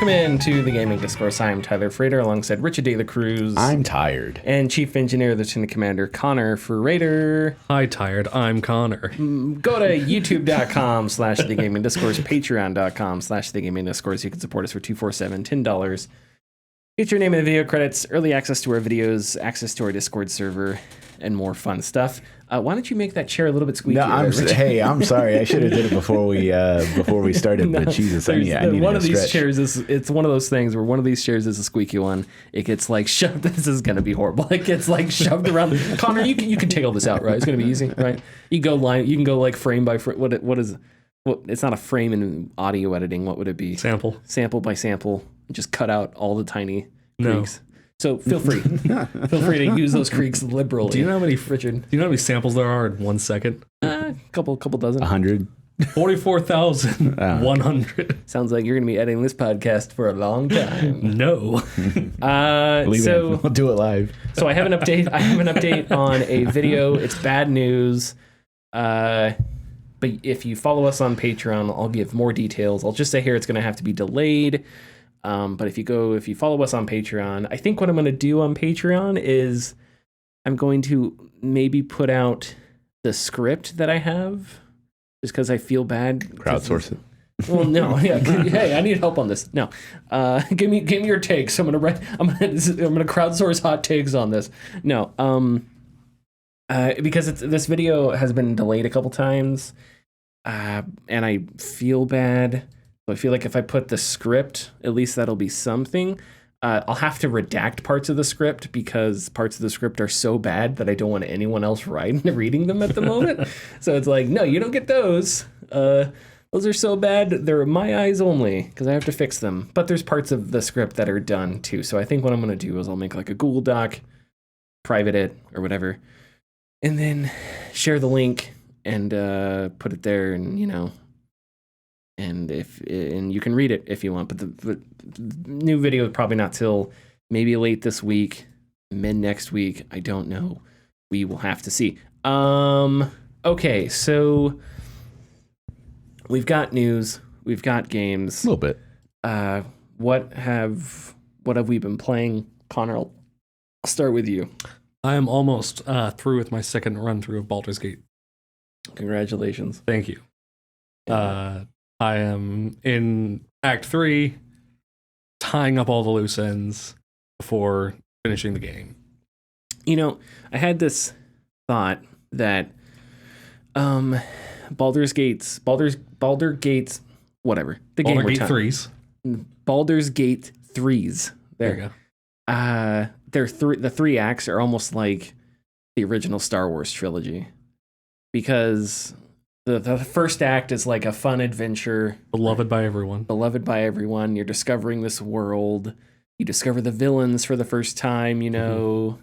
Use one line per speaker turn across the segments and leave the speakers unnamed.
Welcome in to the Gaming Discourse. I'm Tyler Frater alongside Richard De La Cruz.
I'm tired.
And Chief Engineer, Lieutenant Commander Connor Frater.
Hi, tired. I'm Connor.
Go to youtube.com/The Gaming Discourse, patreon.com/The Gaming Discourse. You can support us for $247, $10. Get your name in the video credits, early access to our videos, access to our Discord server, and more fun stuff. Why don't you make that chair a little bit squeaky?
No, I'm sorry. I should have did it before we started.
No,
but Jesus, I need
one of these
stretch.
chairs it's one of those things where one of these chairs is a squeaky one. It gets like shoved. This is gonna be horrible. It gets like shoved around. Connor, you can take all this out, right? It's gonna be easy, right? You can go like frame by frame. What is? It's not a frame in audio editing. What would it be?
Sample
by sample. Just cut out all the tiny
No.
creaks. So feel free to use those creaks liberally.
Do you know how many
Richard?
Do you know how many samples there are in 1 second?
Couple dozen.
100.
44,100.
Sounds like you're gonna be editing this podcast for a long time.
No.
We'll do it live.
So I have an update on a video. It's bad news. But if you follow us on Patreon, I'll give more details. I'll just say here it's going to have to be delayed. But if you follow us on Patreon, I think what I'm going to do on Patreon is I'm going to maybe put out the script that I have just because I feel bad.
Crowdsource it.
Well, no, yeah. Hey, I need help on this. No, give me your takes. I'm gonna crowdsource hot takes on this. No, because this video has been delayed a couple times, and I feel bad. So I feel like if I put the script, at least that'll be something. I'll have to redact parts of the script because parts of the script are so bad that I don't want anyone else reading them at the moment. So it's like, no, you don't get those. Those are so bad, they're my eyes only because I have to fix them. But there's parts of the script that are done too. So I think what I'm going to do is I'll make like a Google Doc, private it or whatever, and then share the link and put it there, and and you can read it if you want. But the new video is probably not till maybe late this week, mid next week. I don't know. We will have to see. Okay, so we've got news. We've got games.
A little bit.
What have we been playing? Connor, I'll start with you.
I am almost through with my second run through of Baldur's Gate.
Congratulations.
Thank you. I am in Act 3, tying up all the loose ends before finishing the game.
I had this thought that Baldur's Gate, whatever. The game
Baldur's Gate 3s.
Baldur's Gate 3s.
There you
go. The 3 acts are almost like the original Star Wars trilogy. Because the first act is like a fun adventure.
Beloved by everyone.
You're discovering this world. You discover the villains for the first time, You're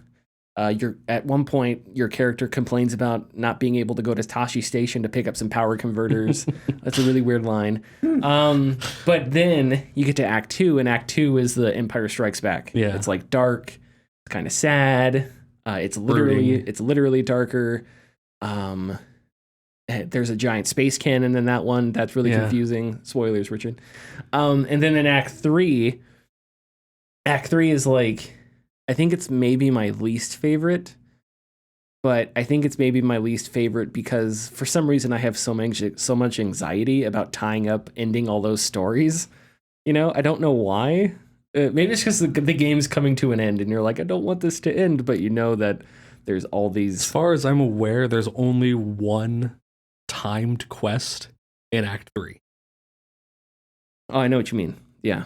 at one point, your character complains about not being able to go to Tashi Station to pick up some power converters. That's a really weird line. But then you get to Act 2, and Act 2 is the Empire Strikes Back.
Yeah.
It's like dark, it's kind of sad. It's literally darker. There's a giant space cannon in that one. That's really confusing. Spoilers, Richard. And then in Act 3 is like, I think it's maybe my least favorite, but I think it's maybe my least favorite because for some reason I have so much anxiety about ending all those stories. I don't know why. Maybe it's because the game's coming to an end and you're like, I don't want this to end, but that there's all these.
As far as I'm aware, there's only one timed quest in Act 3.
Oh, I know what you mean. Yeah.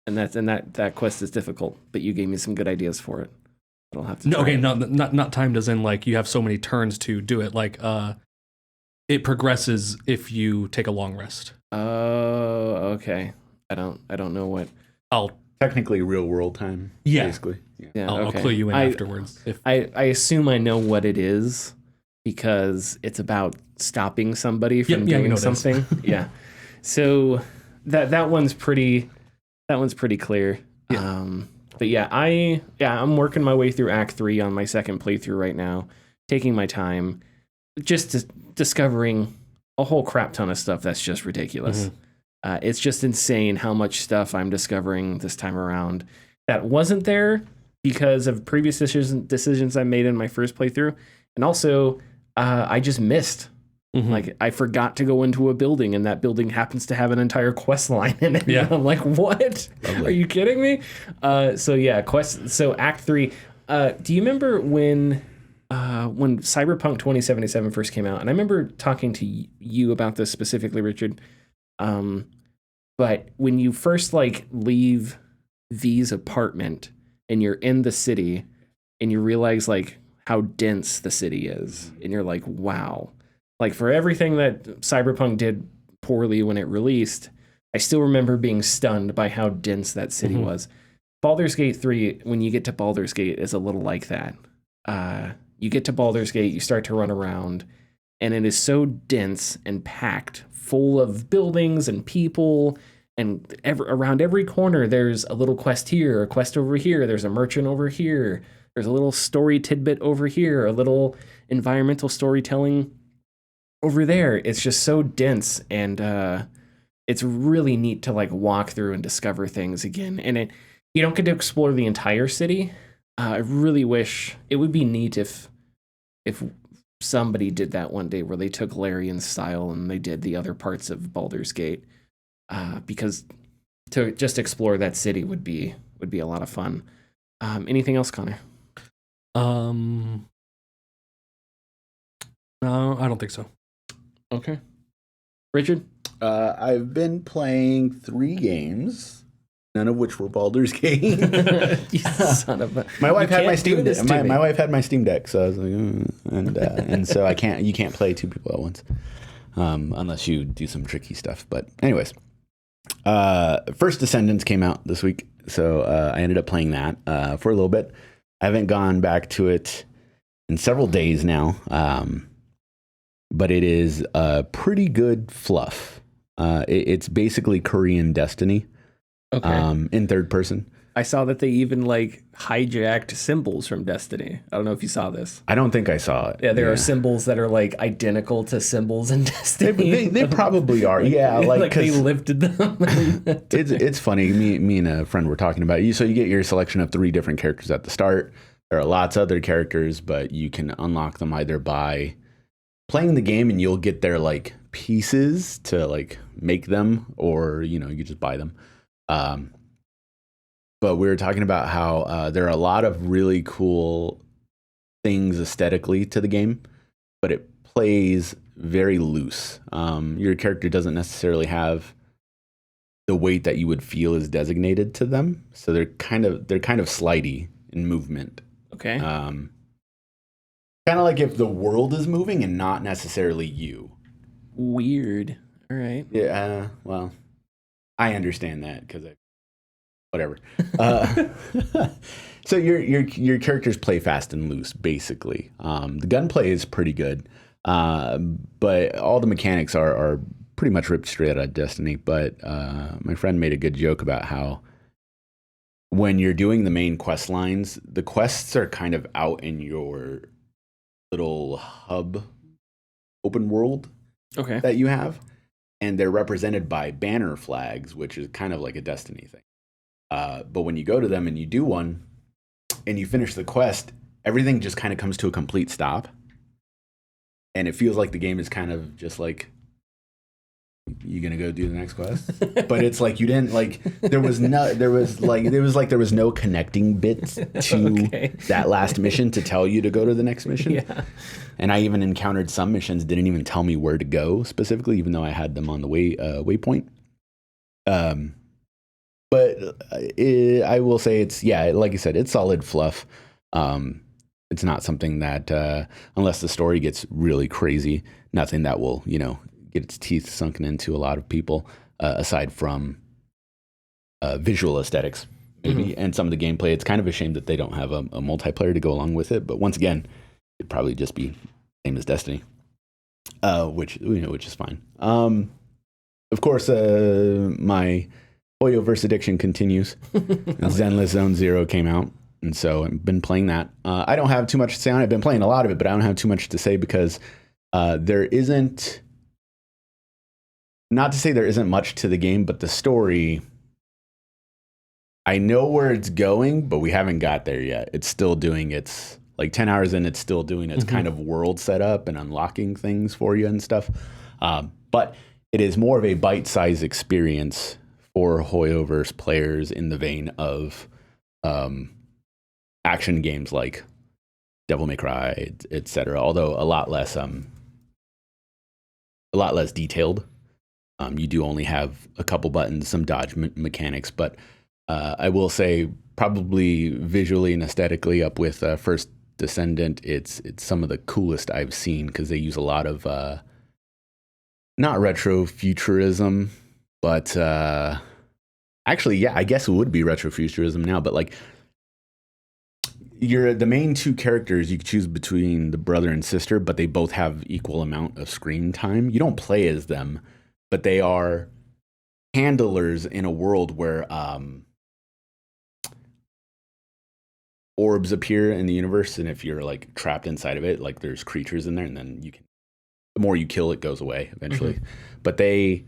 And that quest is difficult, but you gave me some good ideas for it. I'll have to.
No, okay, not timed as in like you have so many turns to do it. Like it progresses if you take a long rest.
Oh, okay. I don't know what.
I'll
Technically real world time.
Yeah.
Basically.
Yeah.
I'll clue you in afterwards.
I assume I know what it is because it's about stopping somebody from doing something. Yeah. So that one's pretty clear.
Yeah.
But yeah, I'm working my way through Act 3 on my second playthrough right now, taking my time, just discovering a whole crap ton of stuff that's just ridiculous. It's just insane how much stuff I'm discovering this time around that wasn't there because of previous decisions I made in my first playthrough. And also, I just missed. Like, I forgot to go into a building, and that building happens to have an entire quest line in it.
Yeah.
I'm like, what?
Lovely.
Are you kidding me? So Act 3. Do you remember when Cyberpunk 2077 first came out? And I remember talking to you about this specifically, Richard. But when you first like leave V's apartment and you're in the city and you realize like how dense the city is, and you're like, wow. Like, for everything that Cyberpunk did poorly when it released, I still remember being stunned by how dense that city was. Baldur's Gate 3, when you get to Baldur's Gate, is a little like that. You get to Baldur's Gate, you start to run around, and it is so dense and packed, full of buildings and people, and around every corner there's a little quest here, a quest over here, there's a merchant over here, there's a little story tidbit over here, a little environmental storytelling over there. It's just so dense, and it's really neat to like walk through and discover things again. And you don't get to explore the entire city. I really wish it would be neat if somebody did that one day, where they took Larian's style and they did the other parts of Baldur's Gate, because to just explore that city would be a lot of fun. Anything else, Connor?
No, I don't think so.
Okay. Richard?
I've been playing 3 games, none of which were Baldur's Gate.
You son of a...
My wife
You
had my
can't do
Steam
this
Deck.
to me.
My wife had my Steam Deck, so I was like, and so you can't play 2 people at once, unless you do some tricky stuff. But anyways, First Descendants came out this week, so I ended up playing that for a little bit. I haven't gone back to it in several days now, but it is pretty good fluff. It's basically Korean Destiny.
Okay.
In third person.
I saw that they even like hijacked symbols from Destiny. I don't know if you saw this.
I don't think I saw it.
Yeah, there are symbols that are like identical to symbols in Destiny.
They probably are. Yeah,
like they lifted them.
It's funny. Me and a friend were talking about it. So you get your selection of 3 different characters at the start. There are lots of other characters, but you can unlock them either by playing the game, and you'll get their like pieces to like make them, or you just buy them. But we were talking about how there are a lot of really cool things aesthetically to the game, but it plays very loose. Your character doesn't necessarily have the weight that you would feel is designated to them, so they're kind of slidey in movement.
Okay.
Kind of like if the world is moving and not necessarily you.
Weird. All right.
Yeah. Well, I understand that because whatever. So your characters play fast and loose, basically. The gunplay is pretty good, but all the mechanics are pretty much ripped straight out of Destiny. But my friend made a good joke about how when you're doing the main quest lines, the quests are kind of out in your little hub open world
Okay.
that you have, and they're represented by banner flags, which is kind of like a Destiny thing. But when you go to them and you do one and you finish the quest, everything just kind of comes to a complete stop. And it feels like the game is kind of just like, you gonna go do the next quest? But it's like you didn't like there was no connecting bits to that last mission to tell you to go to the next mission.
Yeah.
And I even encountered some missions didn't even tell me where to go specifically, even though I had them on the waypoint. But I will say it's, like you said, it's solid fluff. It's not something that, unless the story gets really crazy, nothing that will, get its teeth sunken into a lot of people, aside from visual aesthetics, maybe, and some of the gameplay. It's kind of a shame that they don't have a multiplayer to go along with it. But once again, it'd probably just be same as Destiny, which is fine. Of course, my Hoyoverse addiction continues. Zenless Zone Zero came out, and so I've been playing that. I don't have too much to say on it. I've been playing a lot of it, but I don't have too much to say because there isn't not to say there isn't much to the game, but the story, I know where it's going, but we haven't got there yet. It's still doing its, like 10 hours in, it's still doing its kind of world setup and unlocking things for you and stuff. But it is more of a bite-sized experience for Hoyoverse players in the vein of action games like Devil May Cry, etc. Although a lot less detailed. You do only have a couple buttons, some dodge mechanics, but I will say probably visually and aesthetically up with First Descendant, it's some of the coolest I've seen because they use a lot of not retro futurism, but actually, yeah, I guess it would be retro futurism now, but like the main two characters, you can choose between the brother and sister, but they both have equal amount of screen time. You don't play as them, but they are handlers in a world where orbs appear in the universe, and if you're like trapped inside of it, like there's creatures in there, and then the more you kill, it goes away eventually. But they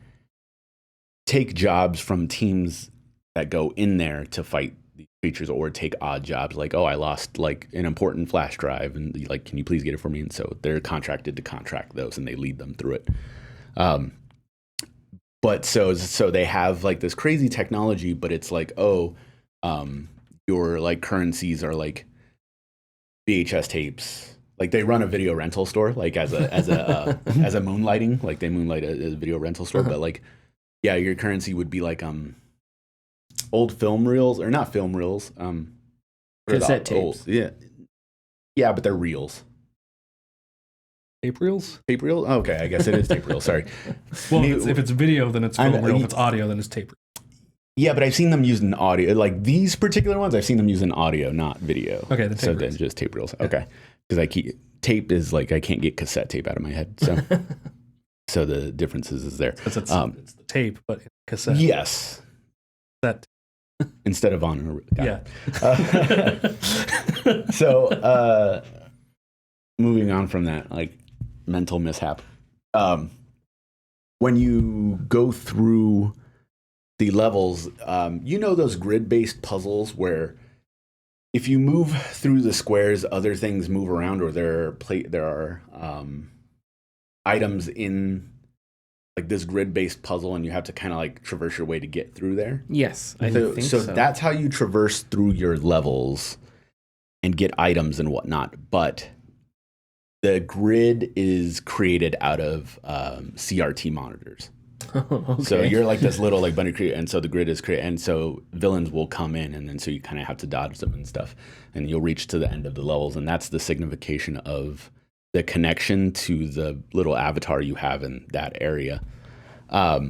take jobs from teams that go in there to fight these creatures, or take odd jobs like, oh, I lost like an important flash drive, and like, can you please get it for me? And so they're contracted to contract those, and they lead them through it. But so they have like this crazy technology, but it's like, your like currencies are like VHS tapes. Like they run a video rental store, like as a as a moonlighting, like they moonlight a video rental store. But like, yeah, your currency would be like old film reels, or not film reels,
cassette tapes.
Yeah, but they're reels.
Tape reels?
Tape reel? Okay, I guess it is tape reel. Sorry.
Well, if it's video, then it's film reel. If it's audio, then it's tape reel.
Yeah, but I've seen them used in audio. Like these particular ones, I've seen them used in audio, not video.
Okay, the tape reels.
Then just tape reels. Okay, because tape is like I can't get cassette tape out of my head. So, so the difference is there.
It's the tape, but cassette.
Yes.
That
instead of on.
Yeah.
So, moving on from that, like mental mishap. When you go through the levels, those grid-based puzzles where if you move through the squares, other things move around, or there are items in like this grid-based puzzle, and you have to kind of like traverse your way to get through there.
Yes, I think so.
So that's how you traverse through your levels and get items and whatnot. But the grid is created out of CRT monitors.
Okay.
So you're like this little like bunny creature, and so the grid is created, and so villains will come in, and then so you kind of have to dodge them and stuff, and you'll reach to the end of the levels, and that's the signification of the connection to the little avatar you have in that area. But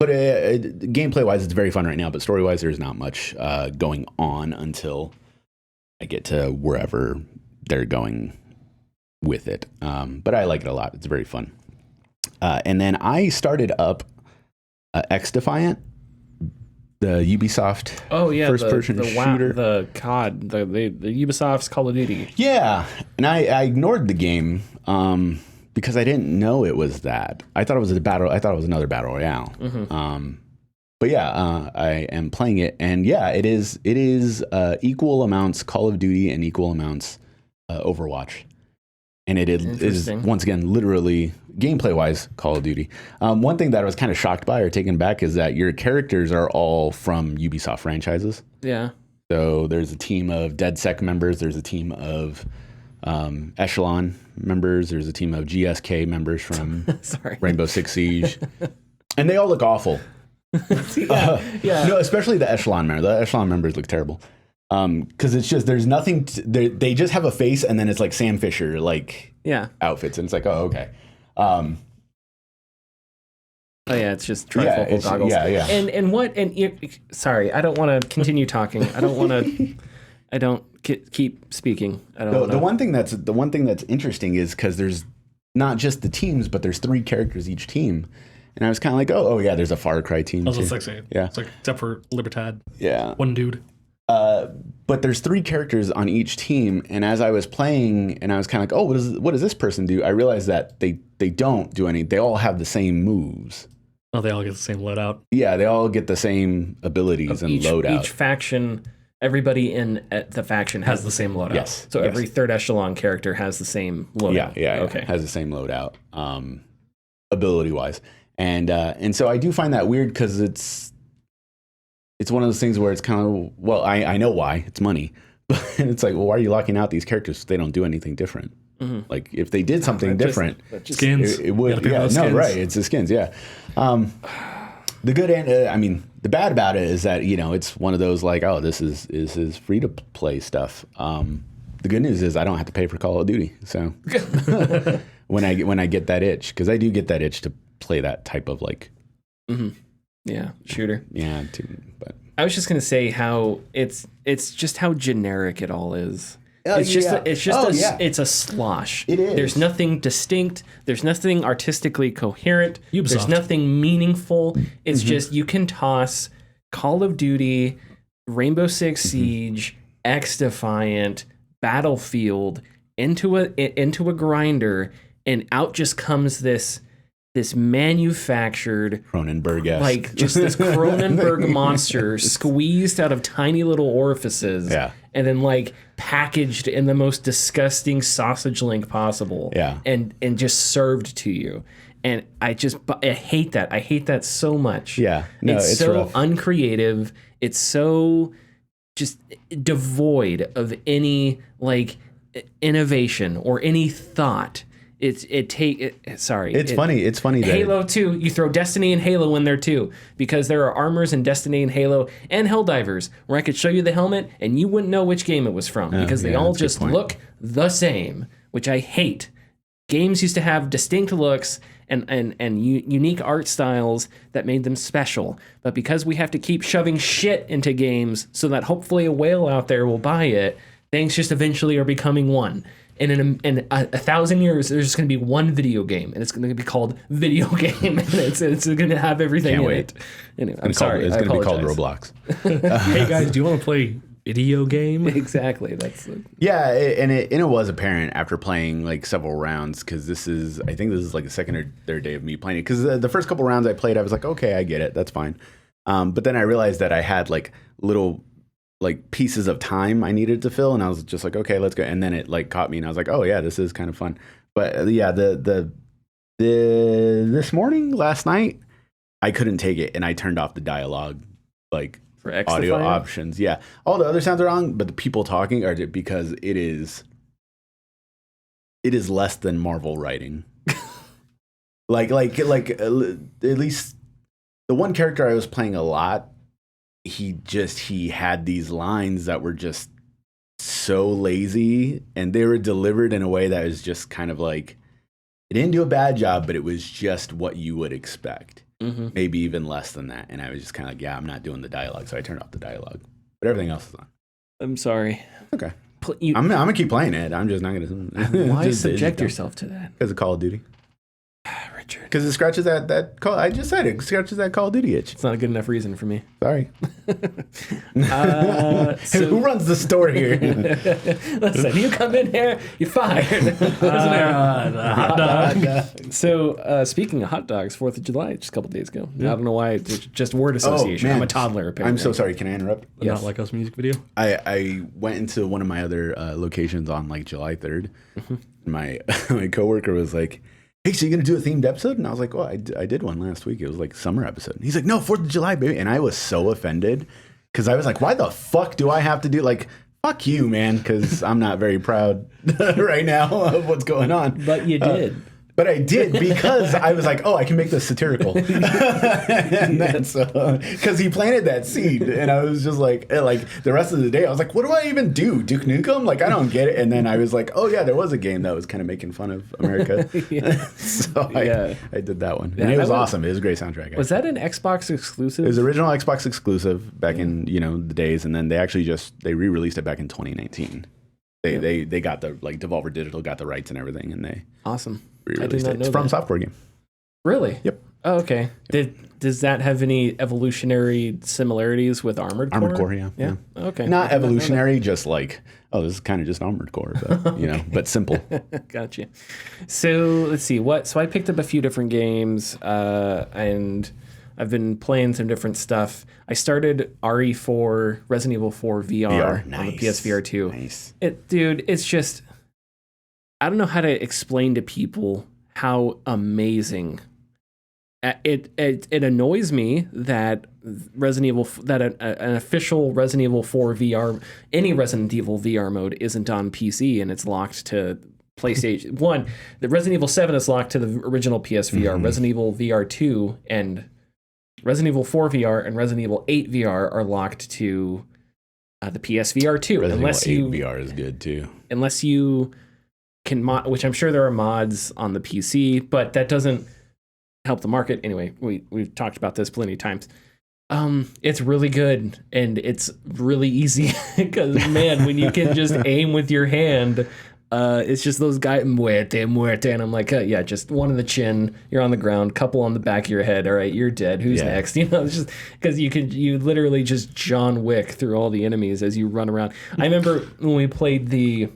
gameplay wise, it's very fun right now, but story wise, there's not much going on until I get to wherever they're going with it. But I like it a lot. It's very fun. And then I started up X Defiant, the Ubisoft first-person shooter.
The COD, the Ubisoft's Call of Duty.
Yeah, and I ignored the game because I didn't know it was that. I thought it was another battle royale. But yeah, I am playing it, and yeah, it is equal amounts Call of Duty and equal amounts Overwatch. And it is once again, literally gameplay-wise, Call of Duty. One thing that I was kind of shocked by or taken back is that your characters are all from Ubisoft franchises.
Yeah.
So there's a team of DedSec members. There's a team of Echelon members. There's a team of GSK members from Rainbow Six Siege. And they all look awful.
Yeah.
No, especially the Echelon members. The Echelon members look terrible. Because it's just, there's nothing, they just have a face, and then it's like Sam Fisher, like outfits. And it's like, oh, okay.
Oh yeah, it's just trifocal goggles.
Yeah.
Sorry, I don't want to continue talking. I don't keep speaking.
The one thing that's interesting is because there's not just the teams, but there's 3 characters each team. And I was kind of like, oh yeah, there's a Far Cry team.
That's sexy.
Yeah.
It's like, except for Libertad.
Yeah.
One dude.
But there's 3 characters on each team, and as I was playing, and I was kind of like, oh, what does this person do? I realized that they don't do any. They all have the same moves.
Oh, they all get the same loadout.
Yeah, they all get the same abilities and loadout.
Each faction, everybody in the faction has the same loadout.
Yes.
So every third echelon character has the same loadout.
Yeah.
Okay.
Has the same loadout, ability wise, and so I do find that weird because it's one of those things where it's kind of, well, I know why, it's money, but it's like, well, why are you locking out these characters if they don't do anything different?
Mm-hmm.
Like if they did something different,
skins.
It would. Yeah, no,
skins.
Right. It's the skins. Yeah. The good and the bad about it is that it's one of those like, oh, this is free to play stuff. The good news is I don't have to pay for Call of Duty. So when I get that itch, because I do get that itch to play that type of like,
shooter.
Yeah. But
I was just gonna say how it's just how generic it all is.
Oh,
it's just
yeah.
it's a slosh.
It is.
There's nothing distinct. There's nothing artistically coherent.
Ubisoft.
There's nothing meaningful. It's just you can toss Call of Duty, Rainbow Six Siege, X Defiant, Battlefield into a grinder, and out just comes this manufactured
Cronenberg-esque.
like just this Cronenberg monster squeezed out of tiny little orifices, and then like packaged in the most disgusting sausage link possible, and just served to you. And I hate that. I hate that so much.
Yeah, no,
it's so
rough.
uncreative. It's so just devoid of any like innovation or any thought. Sorry.
It's funny that
Halo 2, you throw Destiny and Halo in there too, because there are armors in Destiny and Halo and Helldivers where I could show you the helmet and you wouldn't know which game it was from because they all just look the same, which I hate. Games used to have distinct looks and unique art styles that made them special, but because we have to keep shoving shit into games so that hopefully a whale out there will buy it, things just eventually are becoming one. And in a 1,000 years, there's just going to be one video game, and it's going to be called Video Game, and it's going to have everything in it. Anyway, I'm sorry.
It's going to be called Roblox.
Hey guys, do you want to play video game?
Exactly.
And it was apparent after playing like several rounds, because I think this is like the second or third day of me playing it. Because the first couple rounds I played, I was like, okay, I get it, that's fine. But then I realized that I had like little like pieces of time I needed to fill, and I was just like, okay, let's go. And then it like caught me, and I was like, oh yeah, this is kind of fun. But yeah, last night, I couldn't take it, and I turned off the dialogue, like
for X
audio
Defiant?
options. Yeah, all the other sounds are on, but the people talking are because it is less than Marvel writing. like at least the one character I was playing a lot, he had these lines that were just so lazy, and they were delivered in a way that was just kind of like, it didn't do a bad job, but it was just what you would expect. Maybe even less than that. And I was just kind of like, yeah, I'm not doing the dialogue. So I turned off the dialogue, but everything else is on.
I'm sorry.
Okay. I'm going to keep playing it. I'm just not going to.
Why subject yourself to that?
Because of Call of Duty.
Richard.
Because it scratches that call. I just said it scratches that Call of Duty itch.
It's not a good enough reason for me.
Sorry. Who runs the store here?
Listen, you come in here, you're fired.
Hot dog.
So speaking of hot dogs, 4th of July, just a couple days ago. I don't know why, it's just word association.
man.
I'm a toddler, apparently.
I'm so sorry. Can I interrupt?
The Not Like Us music video.
I went into one of my other locations on like July 3rd. My coworker was like, hey, so you're going to do a themed episode? And I was like, well, I did one last week. It was like summer episode. And he's like, no, 4th of July, baby. And I was so offended because I was like, why the fuck do I have to do, like, fuck you, man, because I'm not very proud right now of what's going on.
But you did.
But I did because I was like, oh, I can make this satirical. And that's because he planted that seed. And I was just like the rest of the day, I was like, what do I even do? Duke Nukem? Like, I don't get it. And then I was like, oh, yeah, there was a game that was kind of making fun of America. So I did that one. And it was awesome. It was a great soundtrack. Actually.
Was that an Xbox exclusive?
It was original Xbox exclusive back in, the days. And then they actually they re-released it back in 2019. They got the, like, Devolver Digital got the rights and everything. And they
awesome.
re-released it. It's from software game.
Really?
Yep.
Oh, okay. Does that have any evolutionary similarities with Armored Core?
Armored Core, yeah.
Yeah. Okay.
Not evolutionary, just like, oh, this is kind of just Armored Core, but but simple.
Gotcha. So let's see so I picked up a few different games, and I've been playing some different stuff. I started RE4, Resident Evil 4 VR on the PSVR 2.
Nice.
Dude, it's just, I don't know how to explain to people how amazing. It annoys me that Resident Evil, that an official Resident Evil 4 VR, any Resident Evil VR mode isn't on PC and it's locked to PlayStation. One, the Resident Evil 7 is locked to the original PSVR. Resident Evil VR 2 and Resident Evil 4 VR and Resident Evil 8 VR are locked to the PSVR 2.
Resident Evil 8 VR is good too. Unless
you can which I'm sure there are mods on the PC, but that doesn't help the market. Anyway, we've talked about this plenty of times. It's really good and it's really easy because man, when you can just aim with your hand, it's just those guys muerte, and I'm like, yeah, just one in the chin, you're on the ground, couple on the back of your head, all right, you're dead. Who's next? You know, it's just because you literally just John Wick through all the enemies as you run around. I remember when we played the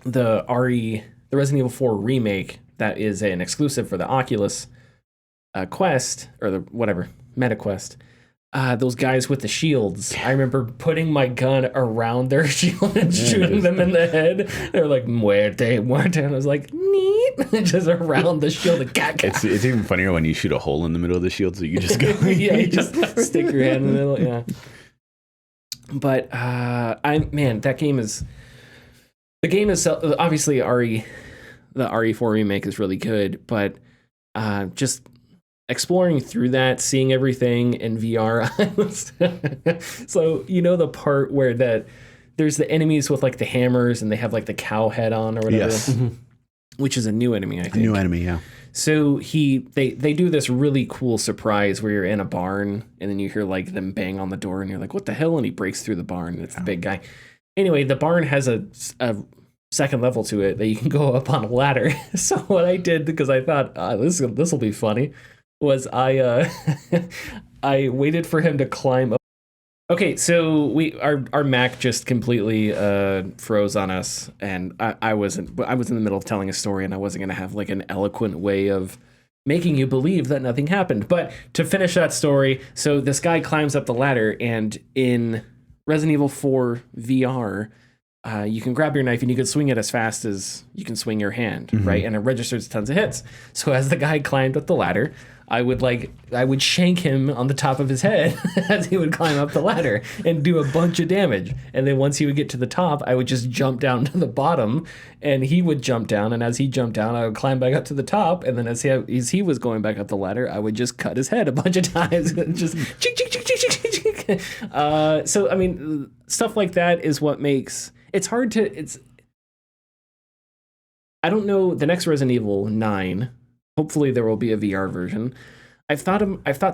Resident Evil 4 remake that is an exclusive for the Oculus Quest, or the whatever, Meta Quest. Those guys with the shields. I remember putting my gun around their shield and shooting them in the head. They're like, muerte, and I was like, neat, just around the shield.
It's even funnier when you shoot a hole in the middle of the shield, so you just go.
Yeah, you just stick your hand in the middle. Yeah. But that game is. The game is obviously the RE4 remake is really good, but just exploring through that, seeing everything in VR. So the part where there's the enemies with like the hammers and they have like the cow head on or whatever.
Yes.
Which is a new enemy, I think.
A new enemy, yeah.
So they do this really cool surprise where you're in a barn and then you hear like them bang on the door and you're like, what the hell? And he breaks through the barn and it's the big guy. Anyway, the barn has a second level to it that you can go up on a ladder. So what I did, because I thought this will be funny, was I waited for him to climb up. Okay, so our Mac just completely froze on us, and I was in the middle of telling a story, and I wasn't gonna have like an eloquent way of making you believe that nothing happened. But to finish that story, so this guy climbs up the ladder, and in Resident Evil 4 VR, you can grab your knife and you can swing it as fast as you can swing your hand, right? And it registers tons of hits. So as the guy climbed up the ladder, I would shank him on the top of his head as he would climb up the ladder and do a bunch of damage. And then once he would get to the top, I would just jump down to the bottom and he would jump down. And as he jumped down, I would climb back up to the top. And then as he was going back up the ladder, I would just cut his head a bunch of times. Just chick, chick, chick, chick, chick, chick. So, I mean, stuff like that is what makes... I don't know, the next Resident Evil 9, hopefully there will be a VR version. I've thought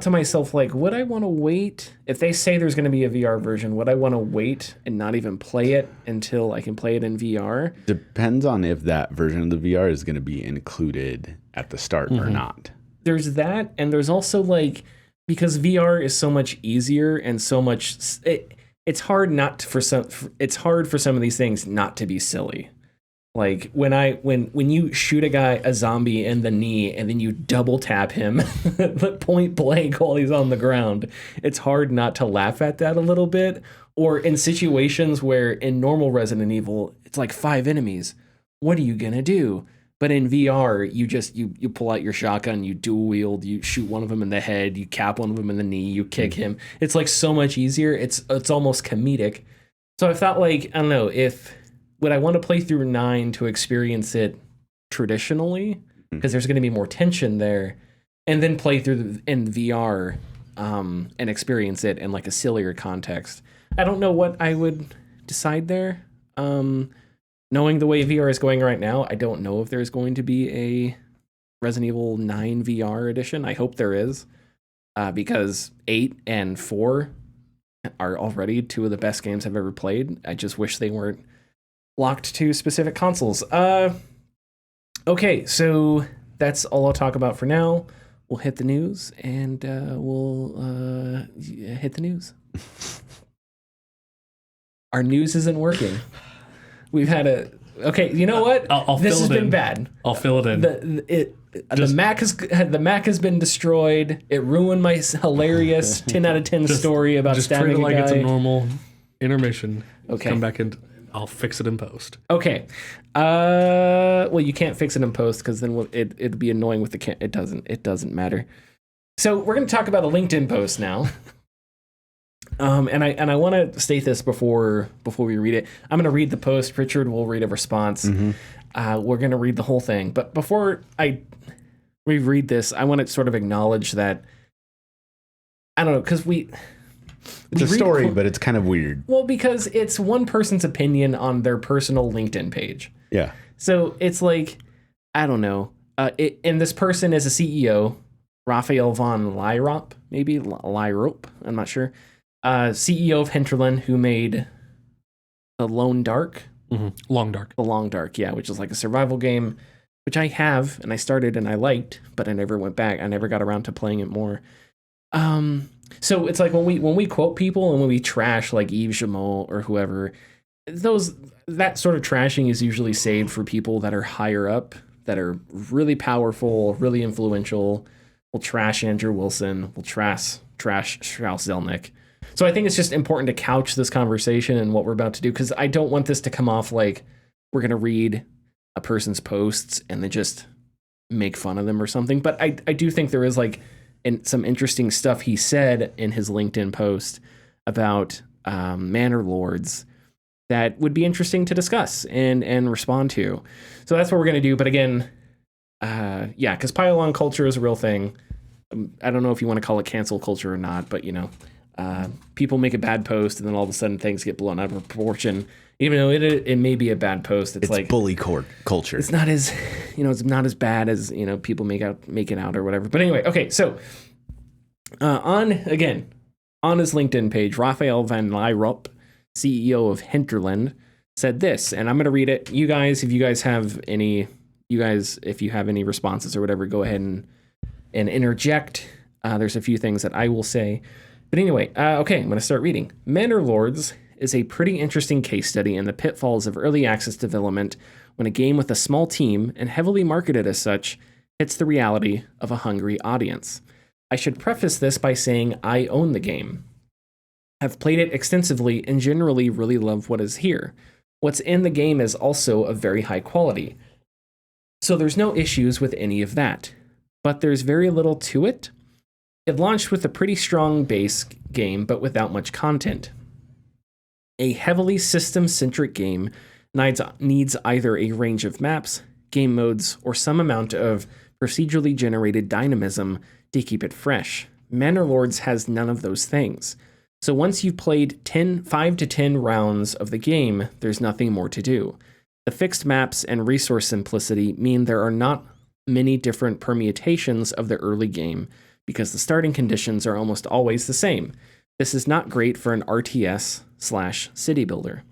to myself, like, would I want to wait? If they say there's going to be a VR version, would I want to wait and not even play it until I can play it in VR?
Depends on if that version of the VR is going to be included at the start or not. There's
that, and there's also, like, because VR is so much easier and so much... It's hard for some of these things not to be silly. Like when you shoot a zombie in the knee and then you double tap him point blank while he's on the ground, it's hard not to laugh at that a little bit. Or in situations where in normal Resident Evil, it's like 5 enemies. What are you gonna do? But in VR, you pull out your shotgun, you dual wield, you shoot one of them in the head, you cap one of them in the knee, you kick him. It's like so much easier. It's almost comedic. So I thought, like, I don't know, would I want to play through 9 to experience it traditionally, because there's going to be more tension there, and then play through in VR and experience it in like a sillier context. I don't know what I would decide there. Knowing the way VR is going right now, I don't know if there's going to be a Resident Evil 9 VR edition. I hope there is, because 8 and 4 are already 2 of the best games I've ever played. I just wish they weren't locked to specific consoles. Okay, so that's all I'll talk about for now. we'll hit the news, and we'll hit the news. Our news isn't working. We've had a... Okay, you know what? This has been bad.
I'll fill it in.
The Mac has been destroyed. It ruined my hilarious 10 out of 10 story about stabbing a guy.
Just treat it like it's a normal intermission.
Okay.
Come back and I'll fix it in post.
Okay. Well, you can't fix it in post because then it'd be annoying with the It doesn't matter. So we're going to talk about a LinkedIn post now. And I want to state this before we read it. I'm going to read the post. Richard will read a response. Mm-hmm. We're going to read the whole thing. But before I reread this, I want to sort of acknowledge that, I don't know, because
it's a story, but it's kind of weird.
Well, because it's one person's opinion on their personal LinkedIn page.
Yeah. So
it's like, I don't know. And this person is a CEO, Raphael von Lierop, maybe Lierop, I'm not sure. CEO of Hinterland, who made The Lone Dark.
Mm-hmm. Long Dark.
The Long Dark, yeah, which is like a survival game, which I have, and I started and I liked, but I never went back. I never got around to playing it more. So it's like when we quote people and when we trash like Yves Jameau or whoever, that sort of trashing is usually saved for people that are higher up, that are really powerful, really influential. We'll trash Andrew Wilson. We'll trash Strauss Zelnick. So I think it's just important to couch this conversation and what we're about to do, because I don't want this to come off like we're going to read a person's posts and then just make fun of them or something. But I do think there is like some interesting stuff he said in his LinkedIn post about Manor Lords that would be interesting to discuss and respond to. So that's what we're going to do. But again, because pile-on culture is a real thing. I don't know if you want to call it cancel culture or not, but people make a bad post and then all of a sudden things get blown out of proportion. Even though it may be a bad post, it's like
bully culture.
It's not as it's not as bad as people make it out or whatever. But anyway, okay, so on his LinkedIn page, Raphael van Lierop, CEO of Hinterland, said this, and I'm going to read it. You guys, if you have any responses or whatever, go ahead and interject. There's a few things that I will say. But anyway, okay, I'm going to start reading. Manor Lords is a pretty interesting case study in the pitfalls of early access development when a game with a small team, and heavily marketed as such, hits the reality of a hungry audience. I should preface this by saying I own the game. I've played it extensively and generally really love what is here. What's in the game is also of very high quality. So there's no issues with any of that. But there's very little to it. It launched with a pretty strong base game, but without much content. A heavily system-centric game needs either a range of maps, game modes, or some amount of procedurally generated dynamism to keep it fresh. Manor Lords has none of those things. So once you've played 5 to 10 rounds of the game, there's nothing more to do. The fixed maps and resource simplicity mean there are not many different permutations of the early game, because the starting conditions are almost always the same. This is not great for an RTS/city builder.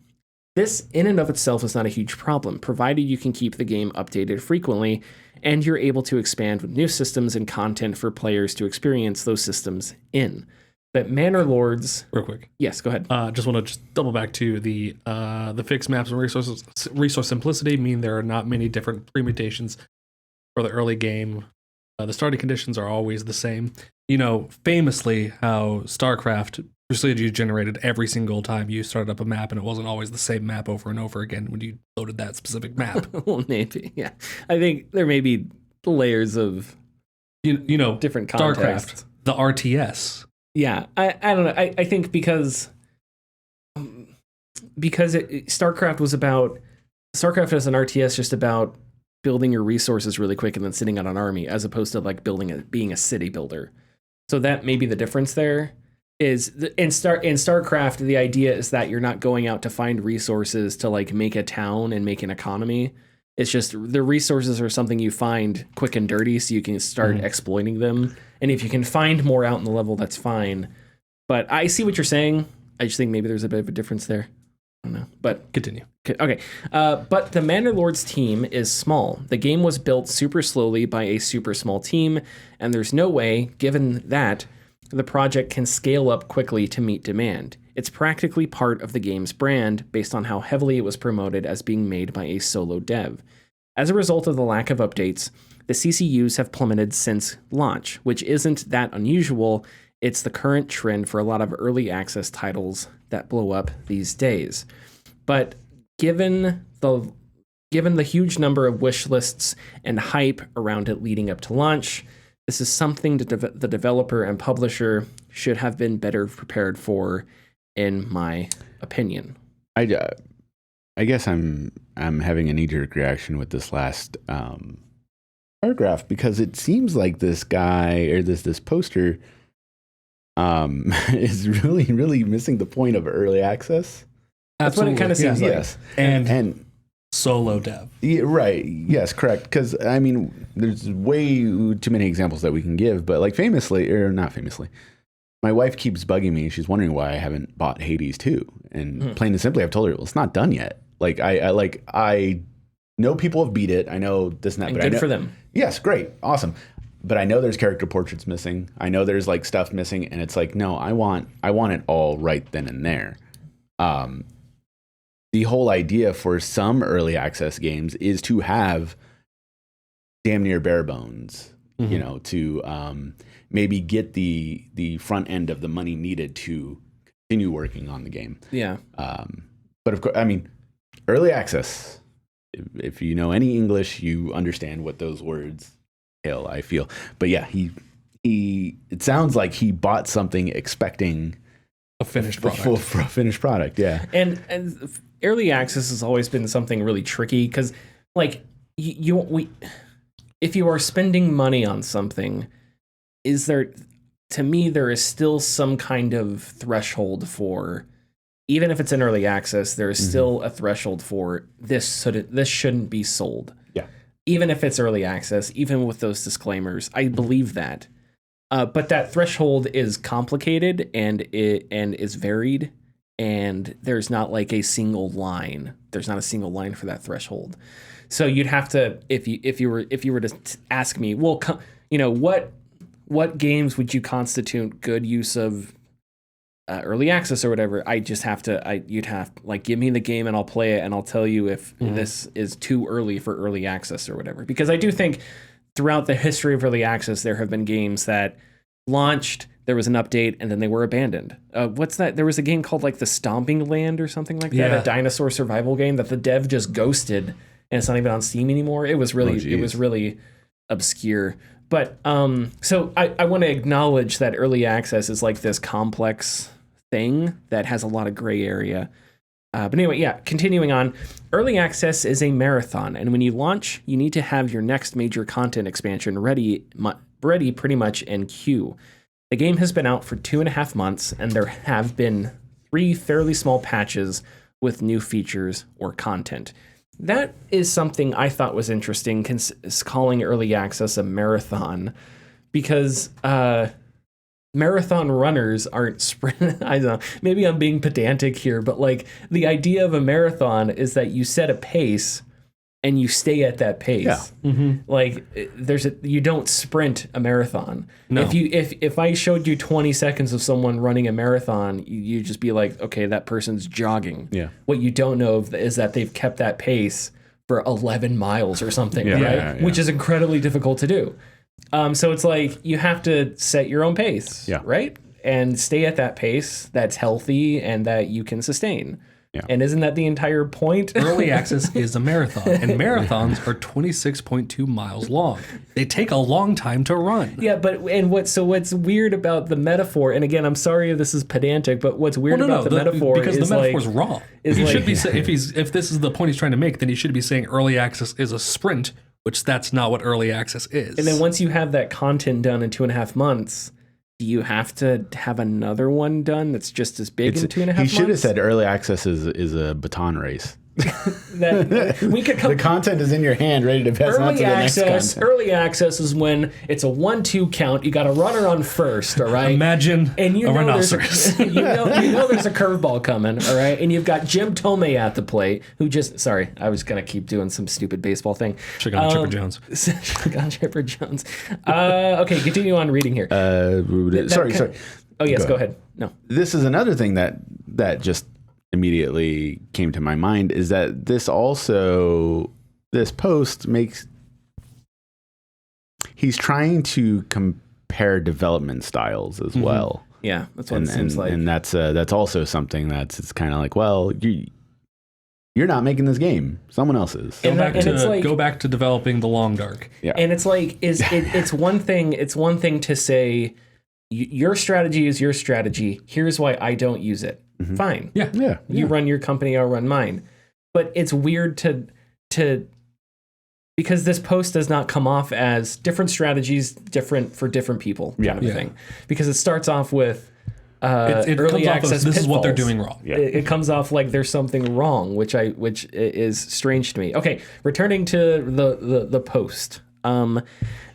This in and of itself is not a huge problem, provided you can keep the game updated frequently and you're able to expand with new systems and content for players to experience those systems in. But Manor Lords...
Real quick.
Yes, go ahead.
Just want to double back to the fixed maps and resource simplicity mean there are not many different permutations for the early game. The starting conditions are always the same. Famously how StarCraft procedure generated every single time you started up a map, and it wasn't always the same map over and over again when you loaded that specific map.
Well, maybe, yeah. I think there may be layers of different contexts.
StarCraft, the RTS.
Yeah, I don't know. I think because StarCraft as an RTS just about building your resources really quick and then sitting out an army, as opposed to like being a city builder. So that may be the difference there. Is in StarCraft, the idea is that you're not going out to find resources to like make a town and make an economy. It's just the resources are something you find quick and dirty, so you can start exploiting them. And if you can find more out in the level, that's fine. But I see what you're saying. I just think maybe there's a bit of a difference there. don't know, but
Continue.
okay. But the Manor Lord's team is small. The game was built super slowly by a super small team, and there's no way, given that, the project can scale up quickly to meet demand. It's practically part of the game's brand based on how heavily it was promoted as being made by a solo dev. As a result of the lack of updates, the CCUs have plummeted since launch, which isn't that unusual. It's the current trend for a lot of early access titles that blow up these days. But given the huge number of wish lists and hype around it leading up to launch, this is something that the developer and publisher should have been better prepared for, in my opinion.
I guess I'm having a knee-jerk reaction with this last paragraph, because it seems like this guy or this poster is really missing the point of early access.
That's what it kind of seems like.
Yes,
And solo dev.
yeah, right. Yes, correct. Because I mean, there's way too many examples that we can give, but like famously, or not famously, my wife keeps bugging me. She's wondering why I haven't bought Hades 2. And plain and simply, I've told her, well, it's not done yet. Like I know people have beat it. I know this and that,
And
but
good
I know,
for them.
Yes, great, awesome. But I know there's character portraits missing. I know there's like stuff missing, and it's like, no, I want it all right then and there. The whole idea for some early access games is to have damn near bare bones, you know, to maybe get the front end of the money needed to continue working on the game.
Yeah.
But of course, I mean, early access, if you know any English, you understand what those words entail, I feel. But yeah, it sounds like he bought something expecting
A finished product.
for a finished product, yeah.
And early access has always been something really tricky, because like if you are spending money on something, to me there is still some kind of threshold for, even if it's in early access, there is still a threshold for this shouldn't be sold.
Yeah.
Even if it's early access, even with those disclaimers, I believe that. But that threshold is complicated and is varied, and there's not like a single line. There's not a single line for that threshold. So you'd have to, if you were to ask me, well, you know, what games would you constitute good use of early access or whatever? You'd have like, give me the game and I'll play it and I'll tell you if this is too early for early access or whatever. Because I do think throughout the history of early access, there have been games that launched, there was an update, and then they were abandoned. What's that? There was a game called like The Stomping Land or something like that, a dinosaur survival game that the dev just ghosted, and it's not even on Steam anymore. It was really obscure. But so I want to acknowledge that early access is like this complex thing that has a lot of gray area. But anyway, yeah, continuing on. Early access is a marathon, and when you launch, you need to have your next major content expansion ready pretty much in queue. The game has been out for 2.5 months, and there have been 3 fairly small patches with new features or content. That is something I thought was interesting, calling early access a marathon, because marathon runners aren't sprint. I don't know. Maybe I'm being pedantic here, but like the idea of a marathon is that you set a pace and you stay at that pace.
Yeah.
Like you don't sprint a marathon.
No.
If I showed you 20 seconds of someone running a marathon, you just be like, okay, that person's jogging.
Yeah.
What you don't know is that they've kept that pace for 11 miles or something, right?
Yeah.
Which is incredibly difficult to do. So it's like you have to set your own pace, right? And stay at that pace that's healthy and that you can sustain. Yeah. And isn't that the entire point?
Early access is a marathon, and marathons are 26.2 miles long. They take a long time to run.
Yeah, what's weird about the metaphor? And again, I'm sorry if this is pedantic, but what's weird about the metaphor
because
is
the metaphor's wrong. He should be if this is the point he's trying to make, then he should be saying early access is a sprint, which that's not what early access is.
And then once you have that content done in 2.5 months, do you have to have another one done that's just as big in 2.5 months?
He should have said early access is a baton race.
that we could come.
The content is in your hand, ready to pass on to the next content.
Early access is when it's a 1-2 count. You got a runner on first, all right?
Imagine
and you
a
know
rhinoceros.
you know there's a curveball coming, all right? And you've got Jim Tomei at the plate, who just, sorry, I was going to keep doing some stupid baseball thing.
Should have gone Chipper Jones.
Gone Chipper Jones. Okay, continue on reading here.
Sorry.
Oh, yes, go ahead. No.
This is another thing that just immediately came to my mind, is that this post makes, he's trying to compare development styles as well.
Yeah, that's what it seems like.
And that's also something it's kind of like, well, you're not making this game, someone else is.
Go back to developing the Long Dark.
Yeah.
And it's like, it's one thing to say, your strategy is your strategy. Here's why I don't use it. Fine.
Yeah.
You run your company, I'll run mine. But it's weird to because this post does not come off as different strategies, different for different people kind of a thing. Because it starts off with
it
early
comes
access
off as, this is what they're
pitfalls.
doing wrong.
Yeah.
It comes off like there's something wrong, which is strange to me. Okay, returning to the post.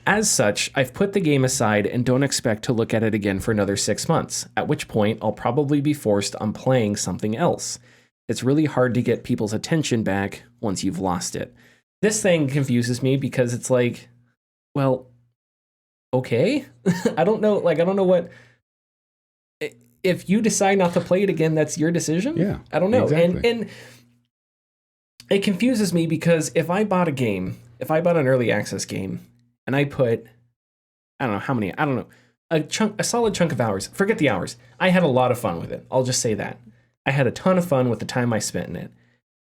As such, I've put the game aside and don't expect to look at it again for another 6 months, at which point I'll probably be forced on playing something else. It's really hard to get people's attention back once you've lost it. This thing confuses me because it's like, well, okay. I don't know what, if you decide not to play it again, that's your decision.
Yeah.
I don't know.
Exactly.
And it confuses me because if I bought an early access game, and I put, a solid chunk of hours. Forget the hours. I had a lot of fun with it. I'll just say that. I had a ton of fun with the time I spent in it.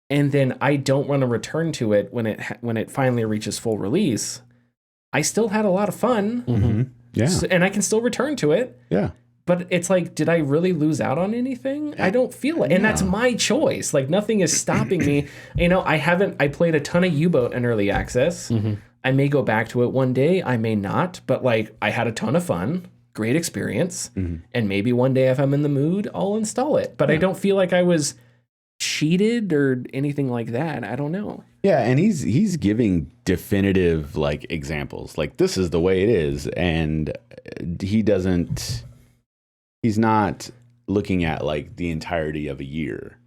And then I don't want to return to it when it finally reaches full release. I still had a lot of fun.
Mm-hmm. Yeah.
And I can still return to it.
Yeah.
But it's like, did I really lose out on anything? I don't feel it. And that's my choice. Like, nothing is stopping me. I played a ton of U-Boat in early access.
Mm-hmm.
I may go back to it one day. I may not. But like, I had a ton of fun. Great experience.
Mm-hmm.
And maybe one day if I'm in the mood, I'll install it. But I don't feel like I was cheated or anything like that. I don't know.
Yeah, and he's giving definitive like examples. Like, this is the way it is. And he's not looking at like the entirety of a year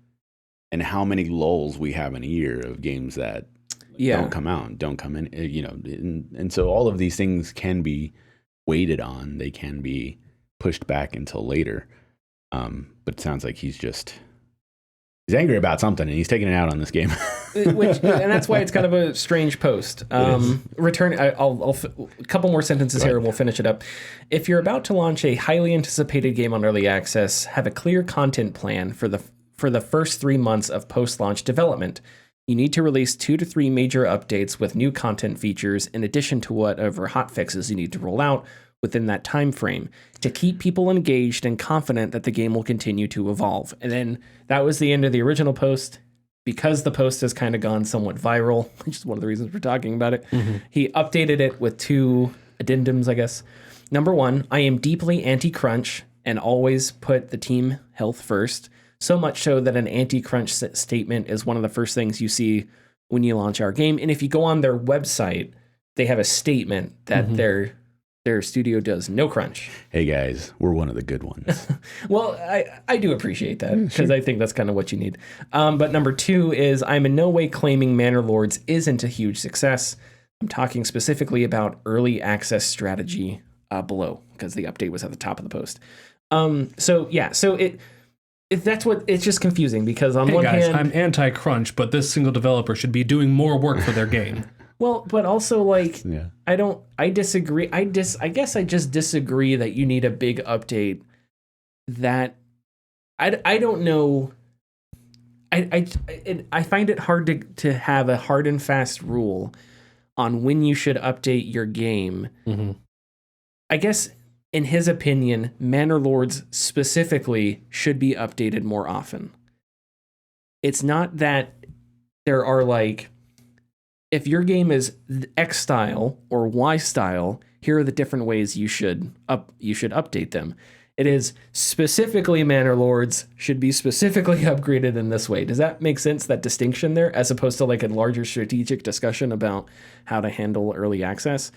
and how many lulls we have in a year of games that don't come in, and so all of these things can be waited on. They can be pushed back until later. But it sounds like he's angry about something and he's taking it out on this game.
And that's why it's kind of a strange post. A couple more sentences here and we'll finish it up. If you're about to launch a highly anticipated game on early access, have a clear content plan for the first 3 months of post-launch development. You need to release 2 to 3 major updates with new content features in addition to whatever hotfixes you need to roll out within that time frame to keep people engaged and confident that the game will continue to evolve. And then that was the end of the original post. Because the post has kind of gone somewhat viral, which is one of the reasons we're talking about it, he updated it with 2 addendums, I guess. Number 1, I am deeply anti-crunch and always put the team health first. So much so that an anti-crunch statement is one of the first things you see when you launch our game. And if you go on their website, they have a statement that their studio does no crunch.
Hey guys, we're one of the good ones.
Well, I do appreciate that because I think that's kind of what you need. But number 2 is I'm in no way claiming Manor Lords isn't a huge success. I'm talking specifically about early access strategy below because the update was at the top of the post. That's what it's just confusing because on one hand,
I'm anti-crunch, but this single developer should be doing more work for their game.
Well, but also like I disagree. I guess I just disagree that you need a big update. That I don't know. I find it hard to have a hard and fast rule on when you should update your game.
Mm-hmm.
I guess in his opinion, Manor Lords specifically should be updated more often. It's not that there are like, if your game is X style or Y style, here are the different ways you should update them. It is specifically Manor Lords should be specifically upgraded in this way. Does that make sense, that distinction there, as opposed to like a larger strategic discussion about how to handle early access?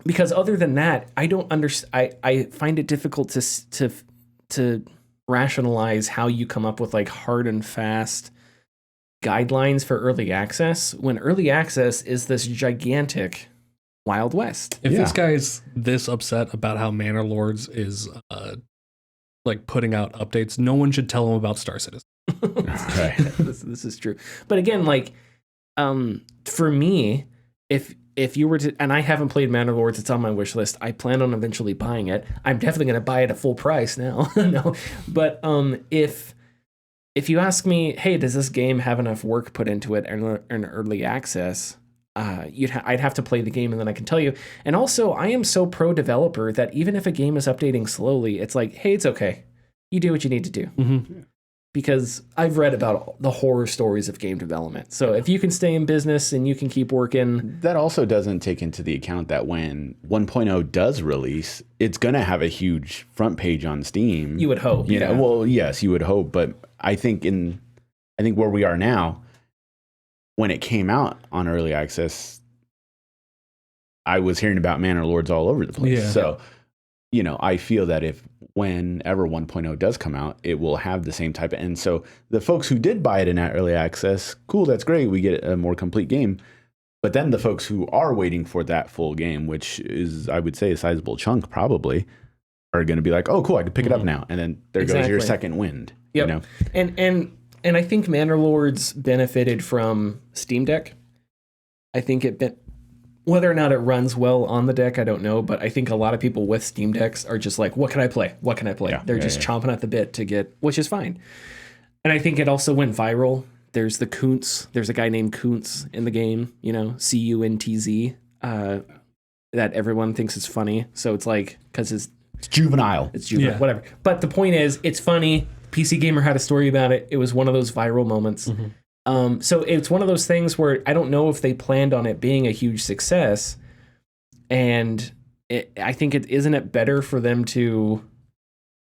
Because other than that, I don't understand. I find it difficult to rationalize how you come up with like hard and fast guidelines for early access when early access is this gigantic Wild West.
If this guy's this upset about how Manor Lords is like putting out updates, no one should tell him about Star Citizen.
Okay.
This is true. But again, like for me, if you were to, and I haven't played Manor Lords, it's on my wish list. I plan on eventually buying it. I'm definitely going to buy it at full price now. No, but if you ask me, hey, does this game have enough work put into it in early access? I'd have to play the game and then I can tell you. And also, I am so pro developer that even if a game is updating slowly, it's like, hey, it's okay. You do what you need to do.
Mm-hmm.
Because I've read about the horror stories of game development. So if you can stay in business and you can keep working.
That also doesn't take into the account that when 1.0 does release, it's going to have a huge front page on Steam.
You would hope.
You know, well, yes, you would hope. But I think where we are now, when it came out on early access, I was hearing about Manor Lords all over the place.
Yeah.
So, you know, I feel that whenever 1.0 does come out, it will have the same type of, and so the folks who did buy it in that early access, cool, that's great, we get a more complete game. But then the folks who are waiting for that full game, which is, I would say, a sizable chunk probably, are going to be like, oh, cool, I can pick it up now. And then there goes your second wind.
Yep.
You know?
And I think Manor Lords benefited from Steam Deck. I think whether or not it runs well on the deck, I don't know, but I think a lot of people with Steam Decks are just like, what can I play? What can I play?
Yeah,
They're just chomping at the bit to get, which is fine. And I think it also went viral. There's the Kuntz. There's a guy named Kuntz in the game, you know, Cuntz, that everyone thinks is funny. So it's like, because it's
juvenile.
It's juvenile, whatever. But the point is, it's funny. PC Gamer had a story about it. It was one of those viral moments. Mm-hmm. So it's one of those things where I don't know if they planned on it being a huge success. And I think isn't it better for them to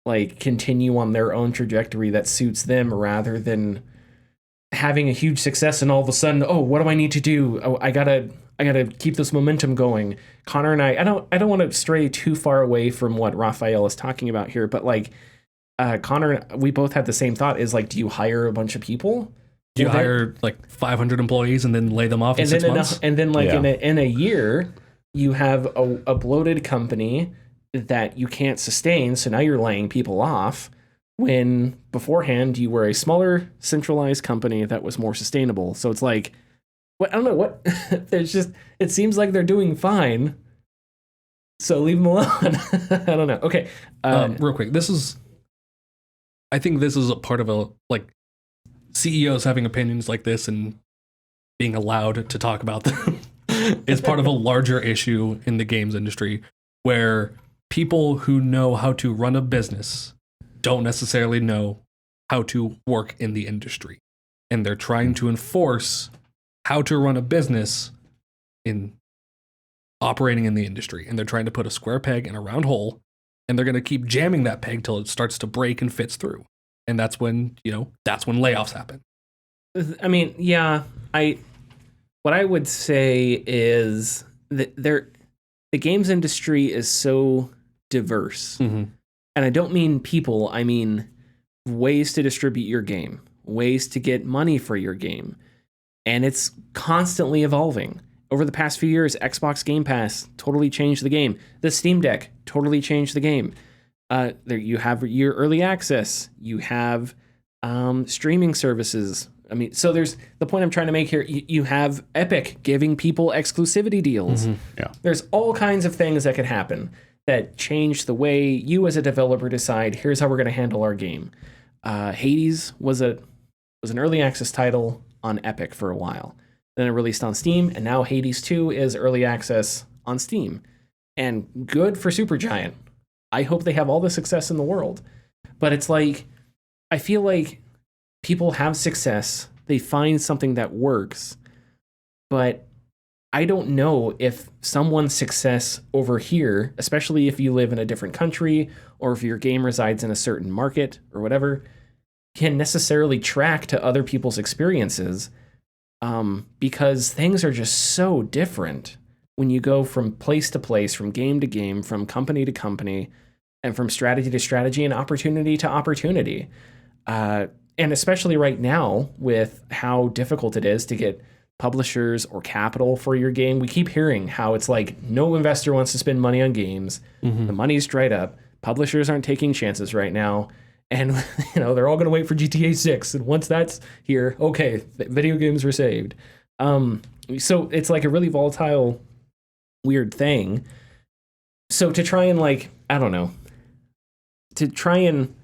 like continue on their own trajectory that suits them rather than having a huge success and all of a sudden, oh, what do I need to do? Oh, I gotta keep this momentum going. Connor and I don't want to stray too far away from what Raphael is talking about here, but like Connor, we both had the same thought is like, do you hire a bunch of people?
Do you hire like 500 employees and then lay them off in 6 months?
And then like in a year, you have a bloated company that you can't sustain. So now you're laying people off when beforehand you were a smaller centralized company that was more sustainable. So it's like, I don't know what there's just, it seems like they're doing fine. So leave them alone. I don't know. Okay.
Real quick. I think this is a part of like CEOs having opinions like this and being allowed to talk about them is part of a larger issue in the games industry where people who know how to run a business don't necessarily know how to work in the industry. And they're trying to enforce how to run a business in operating in the industry. And they're trying to put a square peg in a round hole. And they're going to keep jamming that peg till it starts to break and fits through. And that's when layoffs happen.
I mean, yeah, what I would say is that the games industry is so diverse.
Mm-hmm.
And I don't mean people, I mean ways to distribute your game, ways to get money for your game. And it's constantly evolving. Over the past few years, Xbox Game Pass totally changed the game. The Steam Deck totally changed the game. There you have your early access. You have streaming services. I mean, so there's the point I'm trying to make here. You have Epic giving people exclusivity deals.
Mm-hmm. Yeah.
There's all kinds of things that could happen that change the way you as a developer decide, here's how we're going to handle our game. Hades was an early access title on Epic for a while. Then it released on Steam, and now Hades 2 is early access on Steam. And good for Supergiant. I hope they have all the success in the world. But it's like, I feel like people have success, they find something that works, but I don't know if someone's success over here, especially if you live in a different country or if your game resides in a certain market or whatever, can necessarily track to other people's experiences, because things are just so different when you go from place to place, from game to game, from company to company, and from strategy to strategy and opportunity to opportunity. And especially right now with how difficult it is to get publishers or capital for your game. We keep hearing how it's like no investor wants to spend money on games. The money's dried up. Publishers aren't taking chances right now. And they're all going to wait for GTA 6. And once that's here, okay, video games are saved. So it's like a really volatile, weird thing. So to try and to try and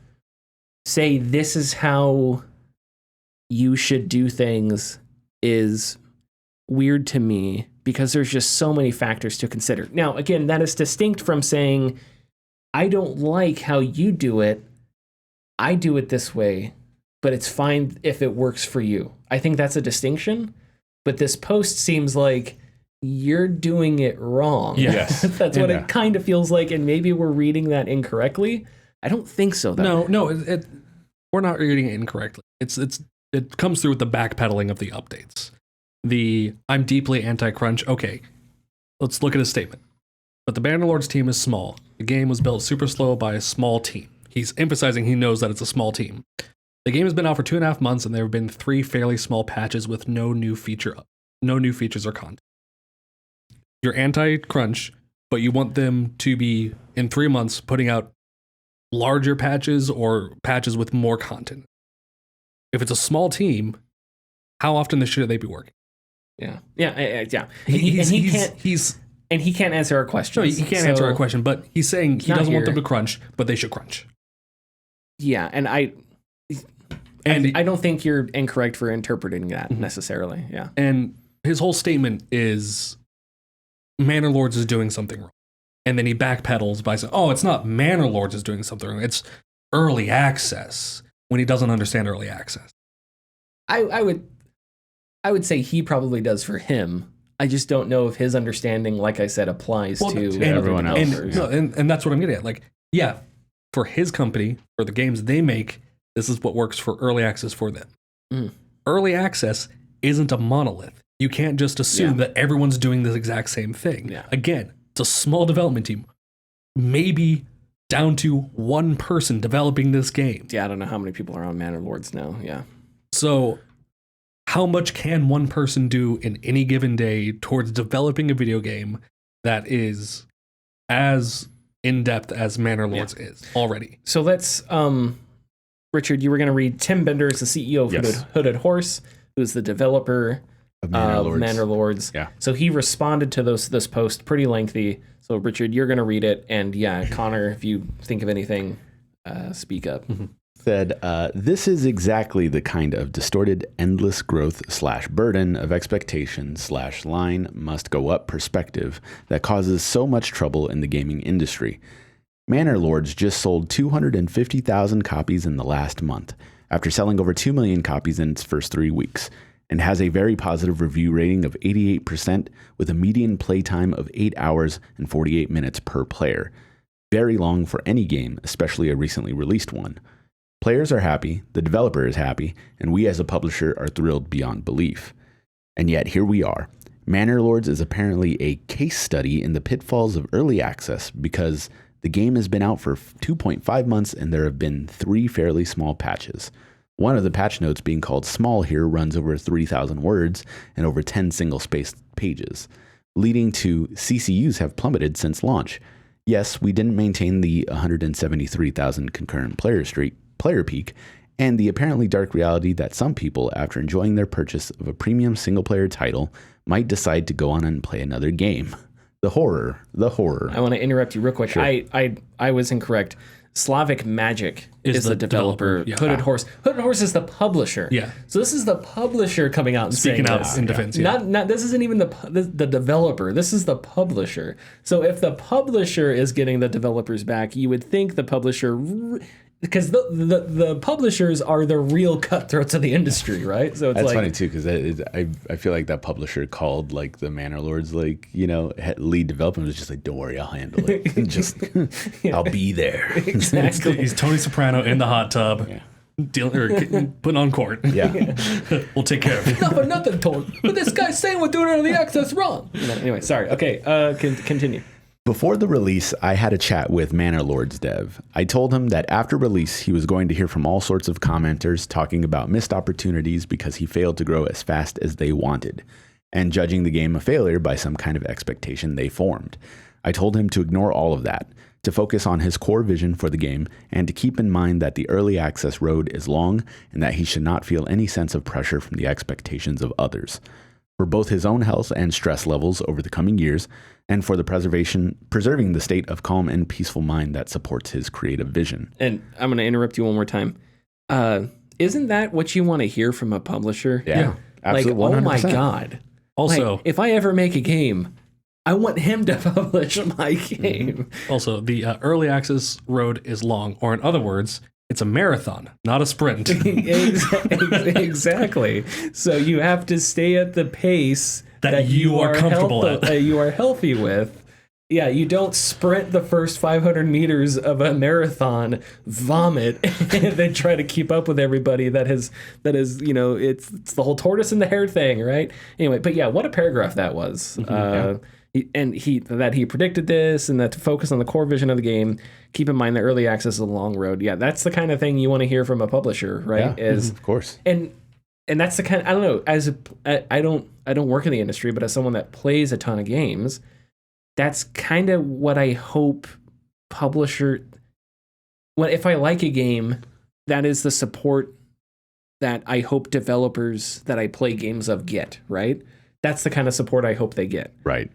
say this is how you should do things is weird to me because there's just so many factors to consider. Now, again, that is distinct from saying, I don't like how you do it. I do it this way, but it's fine if it works for you. I think that's a distinction, but this post seems like you're doing it wrong.
Yes.
That's what it kind of feels like, and maybe we're reading that incorrectly. I don't think so, though.
No, we're not reading it incorrectly. It comes through with the backpedaling of the updates. I'm deeply anti-crunch. Okay, let's look at his statement. But the Bannerlord's team is small. The game was built super slow by a small team. He's emphasizing he knows that it's a small team. The game has been out for 2.5 months, and there have been 3 fairly small patches with no new features or content. You're anti-crunch, but you want them to be, in 3 months, putting out larger patches or patches with more content. If it's a small team, how often should they be working?
Yeah. And he can't answer our question.
No, he can't answer our question, but he's saying he doesn't want them to crunch, but they should crunch.
Yeah, and I don't think you're incorrect for interpreting that necessarily. Yeah.
And his whole statement is Manor Lords is doing something wrong. And then he backpedals by saying, oh, it's not Manor Lords is doing something wrong. It's early access, when he doesn't understand early access.
I would say he probably does for him. I just don't know if his understanding, like I said, applies to
everyone else.
And that's what I'm getting at. Like, yeah, for his company, for the games they make, this is what works for early access for them. Early access isn't a monolith. You can't just assume that everyone's doing the exact same thing.
Yeah.
Again, it's a small development team, maybe down to one person developing this game.
Yeah, I don't know how many people are on Manor Lords now. Yeah.
So how much can one person do in any given day towards developing a video game that is as in-depth as Manor Lords is already?
So let's, Richard, you were going to read Tim Bender is the CEO of Hooded Horse, who's the developer of Manor Lords.
Yeah.
So he responded to this post pretty lengthy. So Richard, you're going to read it. And yeah, Connor, if you think of anything, speak up.
Said, this is exactly the kind of distorted, endless growth / burden of expectation / line must go up perspective that causes so much trouble in the gaming industry. Manor Lords just sold 250,000 copies in the last month, after selling over 2 million copies in its first 3 weeks, and has a very positive review rating of 88% with a median playtime of 8 hours and 48 minutes per player. Very long for any game, especially a recently released one. Players are happy, the developer is happy, and we as a publisher are thrilled beyond belief. And yet here we are. Manor Lords is apparently a case study in the pitfalls of early access because the game has been out for 2.5 months and there have been 3 fairly small patches. One of the patch notes being called small here runs over 3,000 words and over 10 single-spaced pages, leading to CCUs have plummeted since launch. Yes, we didn't maintain the 173,000 concurrent player peak, and the apparently dark reality that some people, after enjoying their purchase of a premium single-player title, might decide to go on and play another game. The horror.
I want to interrupt you real quick.
Sure.
I was incorrect. Slavic Magic is the developer.
Yeah.
Hooded Horse. Hooded Horse is the publisher.
Yeah.
So this is the publisher coming out and
Speaking
saying
out
this.
in defense. Yeah.
Not this isn't even the developer. This is the publisher. So if the publisher is getting the developers back, you would think the publisher because the publishers are the real cutthroats of the industry, right? So it's
That's
like
funny too, because I feel like that publisher called like the Manor Lords, like, you know, lead development was just like, don't worry, I'll handle it. Just I'll be there.
exactly.
He's Tony Soprano in the hot tub, putting on court.
Yeah.
We'll take care of it.
Not for nothing, Tony. But this guy's saying we're doing early access wrong. No, anyway, sorry. Okay, continue.
Before the release, I had a chat with Manor Lords dev. I told him that after release, he was going to hear from all sorts of commenters talking about missed opportunities because he failed to grow as fast as they wanted, and judging the game a failure by some kind of expectation they formed. I told him to ignore all of that, to focus on his core vision for the game, and to keep in mind that the early access road is long and that he should not feel any sense of pressure from the expectations of others. For both his own health and stress levels over the coming years, and for the preserving the state of calm and peaceful mind that supports his creative vision.
And I'm going to interrupt you one more time. Isn't that what you want to hear from a publisher?
Yeah, absolutely.
Like,
100%.
oh my God.
Also,
Like, if I ever make a game, I want him to publish my game.
Also, the early access road is long, or in other words, it's a marathon, not a sprint.
Exactly. So you have to stay at the pace
that you are comfortable at.
You are healthy with. Yeah, you don't sprint the first 500 meters of a marathon, vomit, and then try to keep up with everybody that is, you know, it's the whole tortoise and the hare thing, right? Anyway, but yeah, what a paragraph that was. He predicted this, and that to focus on the core vision of the game, keep in mind that early access is a long road. Yeah, that's the kind of thing you want to hear from a publisher, right?
Yeah, of course.
And that's the kind of, I don't know, I don't work in the industry, but as someone that plays a ton of games, that's kind of what I hope if I like a game, that is the support that I hope developers that I play games of get, right? That's the kind of support I hope they get.
Right.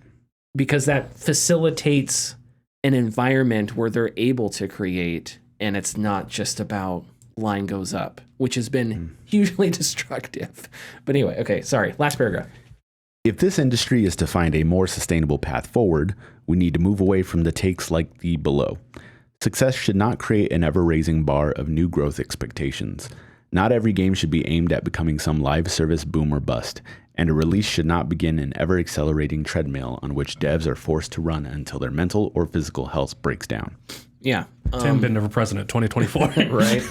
Because that facilitates an environment where they're able to create, and it's not just about line goes up, which has been hugely destructive. But anyway, okay, sorry. Last paragraph.
If this industry is to find a more sustainable path forward, we need to move away from the takes like the below. Success should not create an ever-raising bar of new growth expectations. Not every game should be aimed at becoming some live service boom or bust, and a release should not begin an ever-accelerating treadmill on which devs are forced to run until their mental or physical health breaks down.
Yeah.
Tim Bender for president, 2024.
Right.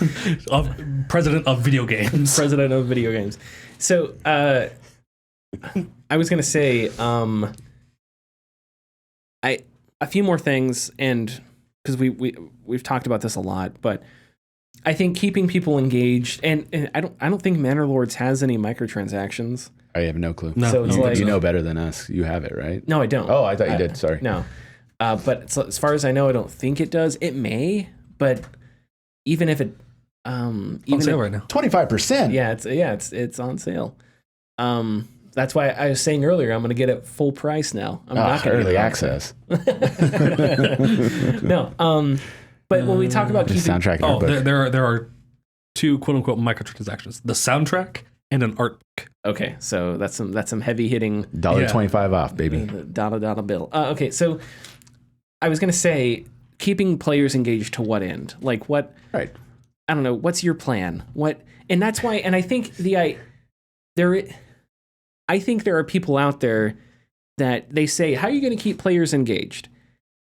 President of video games.
President of video games. So, I was going to say, a few more things, and because we've talked about this a lot, but I think keeping people engaged, and I don't think Manor Lords has any microtransactions.
I have no clue.
No,
So it's like,
You know better than us. You have it, right?
no, I don't.
Oh, I thought you did. Sorry.
No, but as far as I know, I don't think it does. It may, but even if it,
on sale right now.
25%.
it's on sale. That's why I was saying earlier, I'm going to get it full price now. I'm not going to
early access.
No, but when we talk about keeping
Soundtrack.
Oh, there are two quote unquote microtransactions: the soundtrack and an art book.
okay, so that's some heavy hitting
$1.25 off, baby.
dollar bill. Okay, so I was going to say keeping players engaged to what end? Like what?
Right.
I don't know. What's your plan? What? And that's why. And I think I think there are people out there that they say, how are you going to keep players engaged?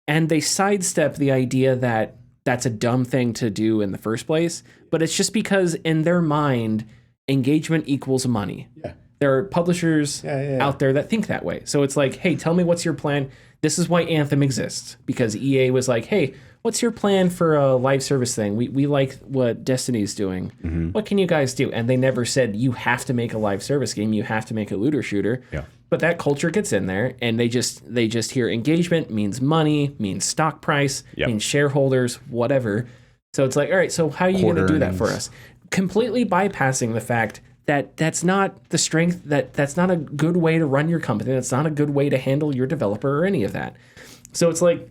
And they sidestep the idea that that's a dumb thing to do in the first place. But it's just because in their mind, engagement equals money.
Yeah.
There are publishers out there that think that way. So it's like, hey, tell me what's your plan. This is why Anthem exists. Because EA was like, hey, what's your plan for a live service thing? We like what Destiny's doing. Mm-hmm. What can you guys do? And they never said, you have to make a live service game. You have to make a looter shooter.
Yeah.
But that culture gets in there, and they just hear engagement means money, means stock price, means shareholders, whatever. So it's like, all right, so how are you going to do that for us? Completely bypassing the fact that that's not the strength, that's not a good way to run your company. That's not a good way to handle your developer or any of that. So it's like,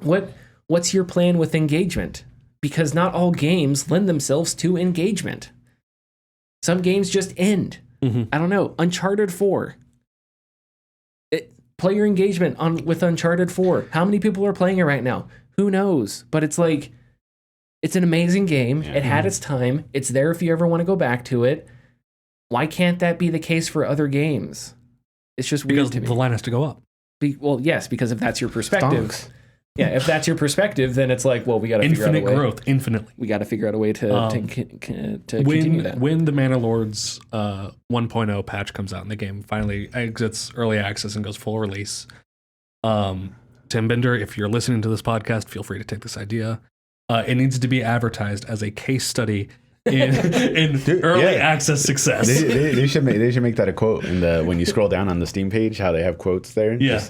what's your plan with engagement? Because not all games lend themselves to engagement. Some games just end. Mm-hmm. I don't know. Uncharted 4. Player engagement with Uncharted 4. How many people are playing it right now? Who knows? But it's like, It's an amazing game.
Yeah.
It had its time. It's there if you ever want to go back to it. Why can't that be the case for other games? It's just weird
Because
to me.
the line has to go up.
Well, yes, because if that's your perspective,
Stonks.
yeah, if that's your perspective, then it's like, well, we got to figure out a
Infinite
way.
growth, infinitely.
We got to figure out a way to continue that.
When the Manor Lords 1.0 patch comes out and the game finally exits early access and goes full release, Tim Bender, if you're listening to this podcast, feel free to take this idea. It needs to be advertised as a case study in early access success.
They should make that a quote in the when you scroll down on the Steam page, how they have quotes there.
Yeah.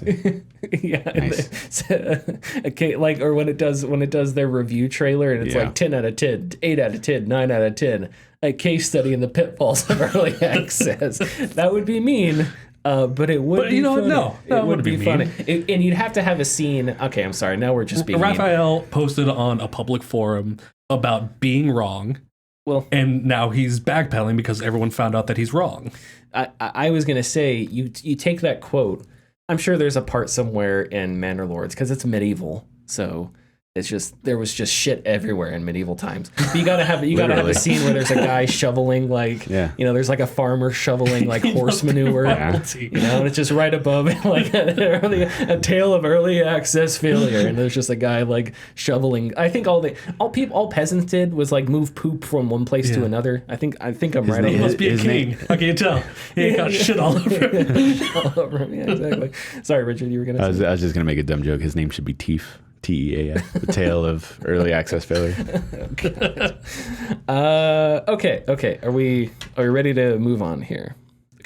Yeah,
Nice.
okay, like, or when it does their review trailer and it's
Yeah.
like 10 out of 10, 8 out of 10, 9 out of 10, a case study in the pitfalls of early access. That would be mean. But it would
But
be
you know what?
funny.
No,
it would
wouldn't
be
be
funny.
mean.
And you'd have to have a scene. Okay, I'm sorry. Now we're just being mean.
Raphael posted on a public forum about being wrong,
Well,
and now he's backpedaling because everyone found out that he's wrong.
I was gonna say you take that quote. I'm sure there's a part somewhere in Manor Lords because it's medieval, so it's just there was just shit everywhere in medieval times. But you gotta have a
Literally.
scene where there's a guy shoveling there's like a farmer shoveling like horse manure.
Royalty.
And it's just right above it, like a tale of early access failure. And there's just a guy like shoveling. I think all peasants did was like move poop from one place to
Yeah.
another. I think I'm right.
name-
on
He
that.
must be a
His
king.
name-
I can't tell. He ain't got shit all over him.
All over him. Yeah, exactly. Sorry, Richard, you were gonna
I
say.
was just gonna make a dumb joke. His name should be Teef. TEAF. The tale of early access failure.
Okay. Are we ready to move on here?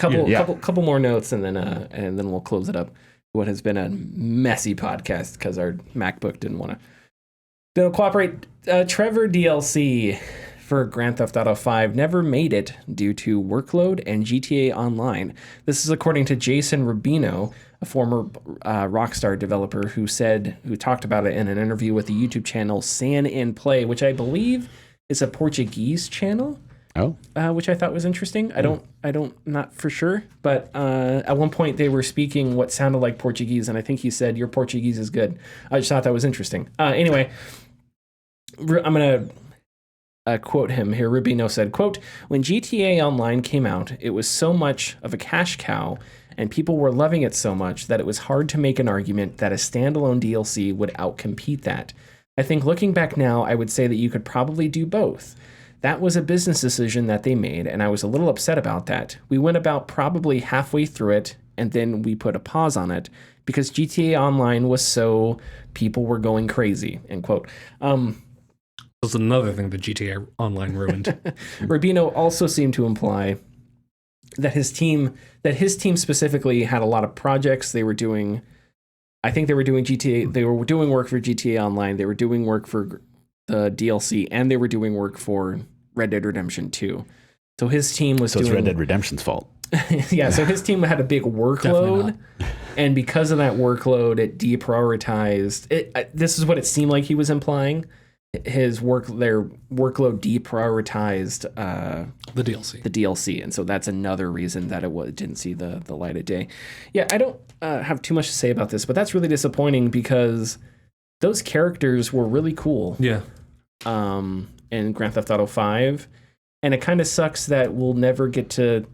Yeah.
Couple more notes, and then we'll close it up. What has been a messy podcast because our MacBook didn't want to cooperate. Trevor DLC for Grand Theft Auto 5 never made it due to workload and GTA Online. This is according to Jason Rubino, a former Rockstar developer who talked about it in an interview with the YouTube channel San in Play, which I believe is a Portuguese channel.
Oh,
Which I thought was interesting. I don't, not for sure, but at one point they were speaking what sounded like Portuguese, and I think he said, "Your Portuguese is good." I just thought that was interesting. Anyway, I'm gonna quote him here. Rubino said, quote, "When GTA Online came out, it was so much of a cash cow, and people were loving it so much that it was hard to make an argument that a standalone DLC would outcompete that. I think looking back now, I would say that you could probably do both. That was a business decision that they made, and I was a little upset about that. We went about probably halfway through it, and then we put a pause on it because GTA Online was so people were going crazy," end quote.
That's another thing that GTA Online ruined.
Rubino also seemed to imply that his team specifically had a lot of projects they were doing. I think they were doing GTA. They were doing work for GTA Online. They were doing work for the DLC, and they were doing work for Red Dead Redemption 2. So his team was
so
doing.
it's Red Dead Redemption's fault.
Yeah, so his team had a big workload,
Definitely
and because of that workload, it deprioritized. This is what it seemed like he was implying. Their workload deprioritized
The DLC.
the DLC, and so that's another reason that it didn't see the light of day. Yeah, I don't have too much to say about this, but that's really disappointing because those characters were really cool.
Yeah.
In Grand Theft Auto 5, and it kind of sucks that we'll never get to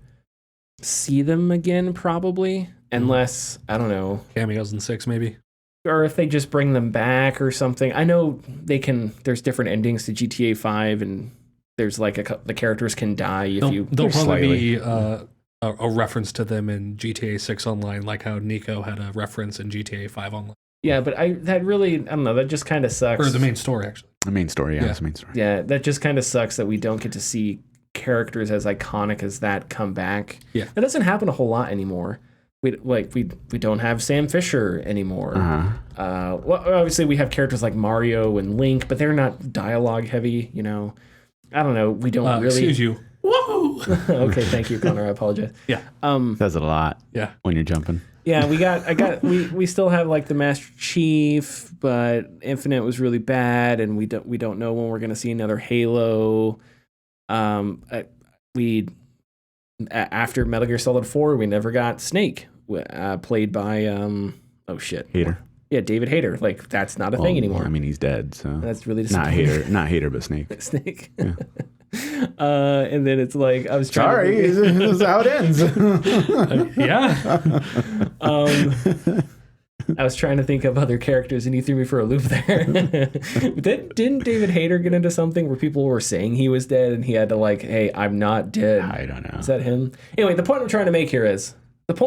see them again, probably, unless I don't know,
Cameos in 6, maybe.
or if they just bring them back or something. I know they can. There's different endings to GTA 5, and there's like the characters can die if
There'll
you.
probably be a reference to them in GTA 6 Online, like how Nico had a reference in GTA 5 Online.
Yeah, but that really, I don't know. That just kind of sucks.
Or the main story, actually.
The main story,
Yeah.
it's the main story.
Yeah, that just kind of sucks that we don't get to see characters as iconic as that come back.
Yeah.
That doesn't happen a whole lot anymore. We don't have Sam Fisher anymore.
Uh-huh.
Well, obviously we have characters like Mario and Link, but they're not dialogue heavy. You know, I don't know. We don't really.
Excuse you. Whoa!
Okay, thank you, Connor. I apologize.
Yeah.
Does it a lot.
Yeah.
When you're jumping.
Yeah, we still have like the Master Chief, but Infinite was really bad, and we don't know when we're gonna see another Halo. After Metal Gear Solid 4, we never got Snake, played by oh shit,
Hater.
Yeah, David Hayter. Like, that's not a thing anymore.
I mean, he's dead, so
That's really
not
disappointing.
hater, but Snake.
Snake.
Yeah.
And then it's like, I was trying
Sorry,
to
this is how it ends.
Yeah.
I was trying to think of other characters, and you threw me for a loop there. Didn't David Hayter get into something where people were saying he was dead, and he had to like, hey, I'm not dead?
I don't know.
Is that him? Anyway, the point I'm trying to make here is, that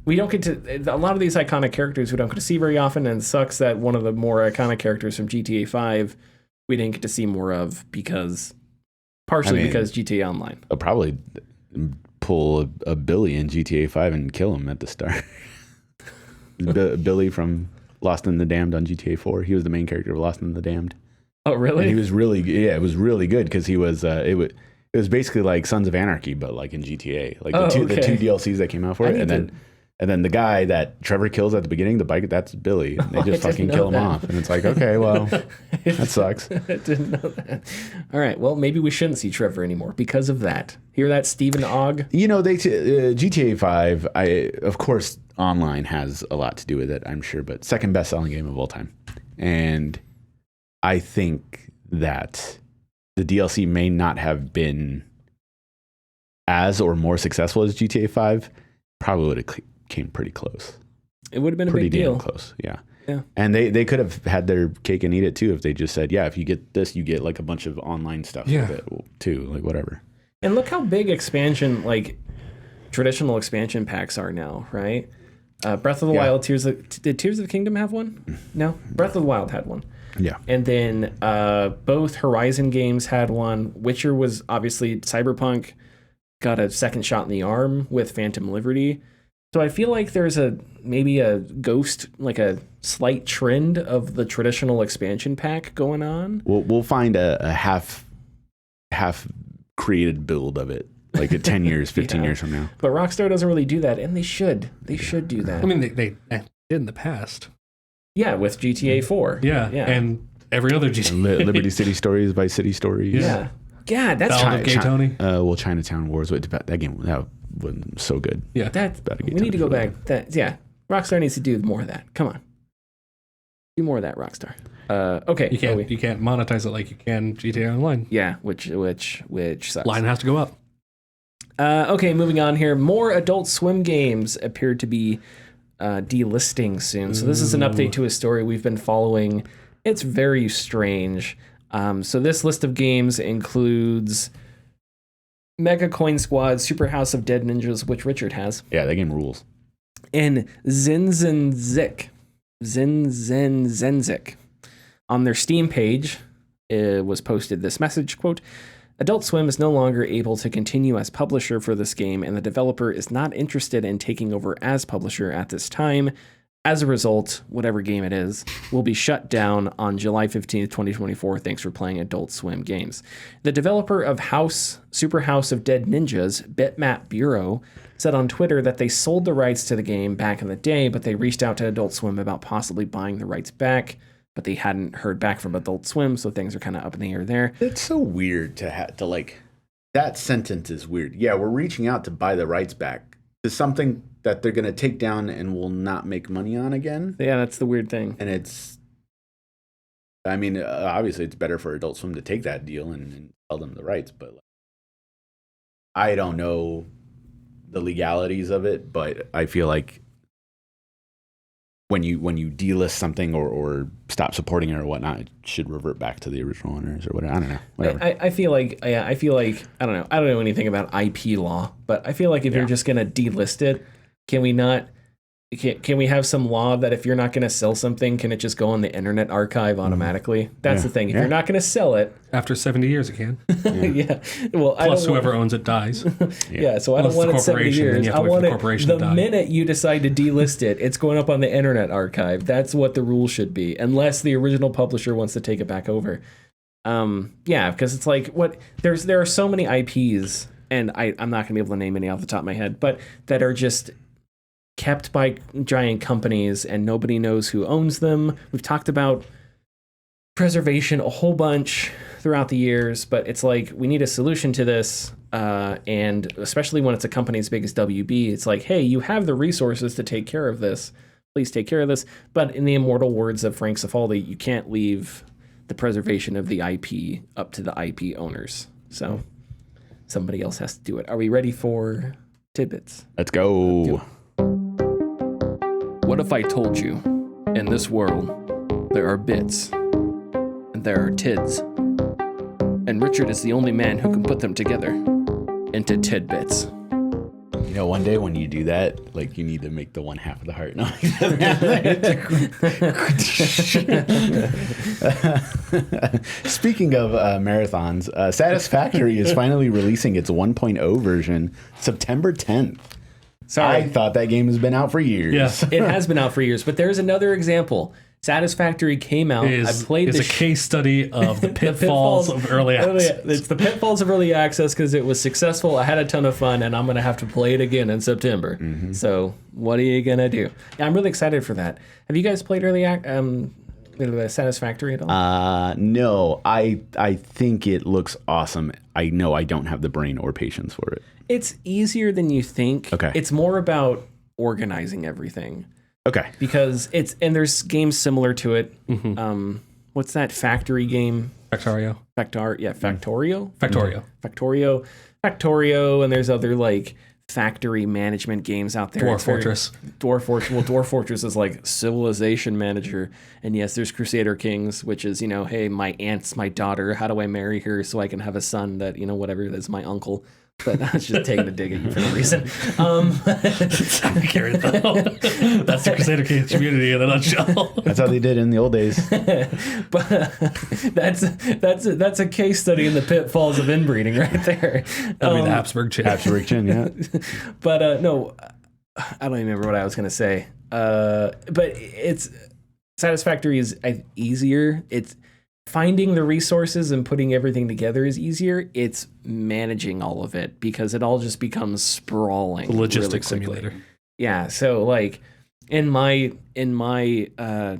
we don't get to, a lot of these iconic characters we don't get to see very often, and it sucks that one of the more iconic characters from GTA 5 we didn't get to see more of because GTA Online.
I'll probably pull a Billy in GTA 5 and kill him at the start. Billy from Lost in the Damned on GTA 4. He was the main character of Lost in the Damned.
Oh, really?
And he was it was really good because he was it was basically like Sons of Anarchy, but like in GTA, like the two DLCs that came out for it, and then the guy that Trevor kills at the beginning, the bike, that's Billy. And they just fucking kill him off, and it's like, okay, well, that sucks.
I didn't know that. All right, well, maybe we shouldn't see Trevor anymore because of that. Hear that, Stephen Ogg?
You know, GTA 5, of course, online has a lot to do with it, I'm sure, but second best-selling game of all time, and I think that the DLC may not have been as or more successful as GTA 5. Probably would have came pretty close.
It would have been
pretty
a big deal.
Damn close, yeah.
Yeah.
And they could have had their cake and eat it too if they just said, yeah, if you get this, you get like a bunch of online stuff with it too, like whatever.
And look how big expansion, like traditional expansion packs are now, right? Breath of the Wild, did Tears of the Kingdom have one? No, Breath of the Wild had one.
Yeah.
And then both Horizon games had one. Witcher was obviously Cyberpunk got a second shot in the arm with Phantom Liberty. So I feel like there's maybe a ghost, like a slight trend of the traditional expansion pack going on.
We'll find a half created build of it, like 10 years, 15 years from now.
But Rockstar doesn't really do that, and they should. They should do that.
I mean, they did in the past.
Yeah, with GTA 4.
Yeah. And every other GTA.
Liberty City Stories, Vice City Stories.
Yeah. God, that's
Ballad of Gay Tony.
Chinatown Wars. That game that wasn't so good.
Yeah,
we need to go back. Rockstar needs to do more of that. Come on, do more of that, Rockstar. Okay,
you can't monetize it like you can GTA Online.
Yeah, which sucks.
Line has to go up.
Okay, moving on here. More Adult Swim games appear to be delisting soon. So this is an update to a story we've been following. It's very strange. So this list of games includes Mega Coin Squad, Super House of Dead Ninjas, which Richard has.
Yeah, that game rules.
And Zinzenzik. On their Steam page, it was posted this message, quote, Adult Swim is no longer able to continue as publisher for this game, and the developer is not interested in taking over as publisher at this time. As a result, whatever game it is, will be shut down on July 15th, 2024. Thanks for playing Adult Swim games. The developer of Super House of Dead Ninjas, Bitmap Bureau, said on Twitter that they sold the rights to the game back in the day, but they reached out to Adult Swim about possibly buying the rights back, but they hadn't heard back from Adult Swim, so things are kind of up in the air there.
It's so weird to like, that sentence is weird. Yeah, we're reaching out to buy the rights back to something that they're going to take down and will not make money on again.
Yeah, that's the weird thing.
And obviously it's better for Adult Swim to take that deal and sell them the rights, but like, I don't know the legalities of it, but I feel like when you delist something or stop supporting it or whatnot, it should revert back to the original owners or whatever. I don't know. Whatever.
I feel like I don't know. I don't know anything about IP law, but I feel like if you're just gonna delist it, can we have some law that if you're not going to sell something, can it just go on the Internet Archive automatically? That's the thing. If you're not going to sell it,
after 70 years, it can.
Yeah. Well,
plus whoever owns it dies.
So I don't want it 70 years. I want it the minute you decide to delist it, it's going up on the Internet Archive. That's what the rule should be, unless the original publisher wants to take it back over. Because it's like there are so many IPs, and I'm not going to be able to name any off the top of my head, but that are just kept by giant companies and nobody knows who owns them. We've talked about preservation a whole bunch throughout the years, but it's like we need a solution to this. And especially when it's a company as big as WB, it's like, hey, you have the resources to take care of this. Please take care of this. But in the immortal words of Frank Cifaldi, you can't leave the preservation of the IP up to the IP owners. So somebody else has to do it. Are we ready for tidbits?
Let's go.
What if I told you in this world there are bits and there are tids, and Richard is the only man who can put them together into tidbits?
You know, one day when you do that, like, you need to make the one half of the heart noise. Speaking of marathons, Satisfactory is finally releasing its 1.0 version September 10th.
Sorry.
I thought that game has been out for years.
Yes.
It has been out for years, but there's another example. Satisfactory came out. I played
It's a case study of the pitfalls of early access.
It's the pitfalls of early access because it was successful. I had a ton of fun, and I'm going to have to play it again in September.
Mm-hmm.
So what are you going to do? Yeah, I'm really excited for that. Have you guys played Satisfactory at all?
No, I think it looks awesome. I know I don't have the brain or patience for it.
It's easier than you think.
Okay.
It's more about organizing everything.
Okay.
Because there's games similar to it.
Mm-hmm.
What's that factory game?
Factorio.
Factorio, and there's other like factory management games out there.
Dwarf Fortress.
Dwarf Fortress is like Civilization Manager. And yes, there's Crusader Kings, which is, hey, my aunt's my daughter. How do I marry her so I can have a son that, whatever, that's my uncle. But I was just taking a dig at you for no reason.
That's the Crusader Kings community in a nutshell.
That's how they did in the old days.
But that's a case study in the pitfalls of inbreeding right there.
That'd be the Habsburg chin.
Habsburg chin, yeah.
But no, I don't even remember what I was going to say. But it's Satisfactory is easier. It's finding the resources and putting everything together is easier. It's managing all of it because it all just becomes sprawling.
The logistics simulator.
Yeah. So like in my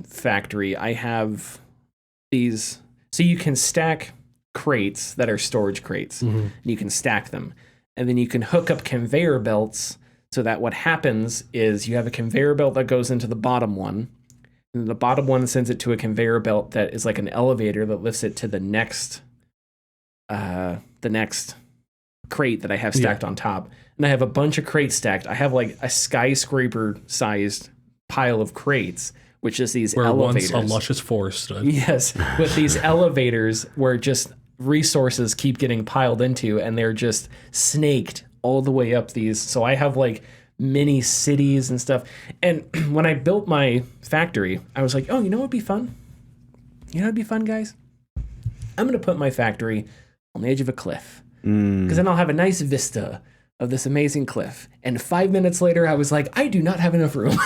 factory, I have these. So you can stack crates that are storage crates.
Mm-hmm.
And you can stack them, and then you can hook up conveyor belts so that what happens is you have a conveyor belt that goes into the bottom one. And the bottom one sends it to a conveyor belt that is like an elevator that lifts it to the next crate that I have stacked on top. And I have a bunch of crates stacked. I have like a skyscraper-sized pile of crates, which is these elevators.
Once a luscious forest stood.
Yes, with these elevators where just resources keep getting piled into, and they're just snaked all the way up these. So I have like mini cities and stuff. And when I built my factory, I was like, oh, you know what'd be fun? You know what'd be fun, guys? I'm going to put my factory on the edge of a cliff. Because then I'll have a nice vista of this amazing cliff. And 5 minutes later, I was like, I do not have enough room.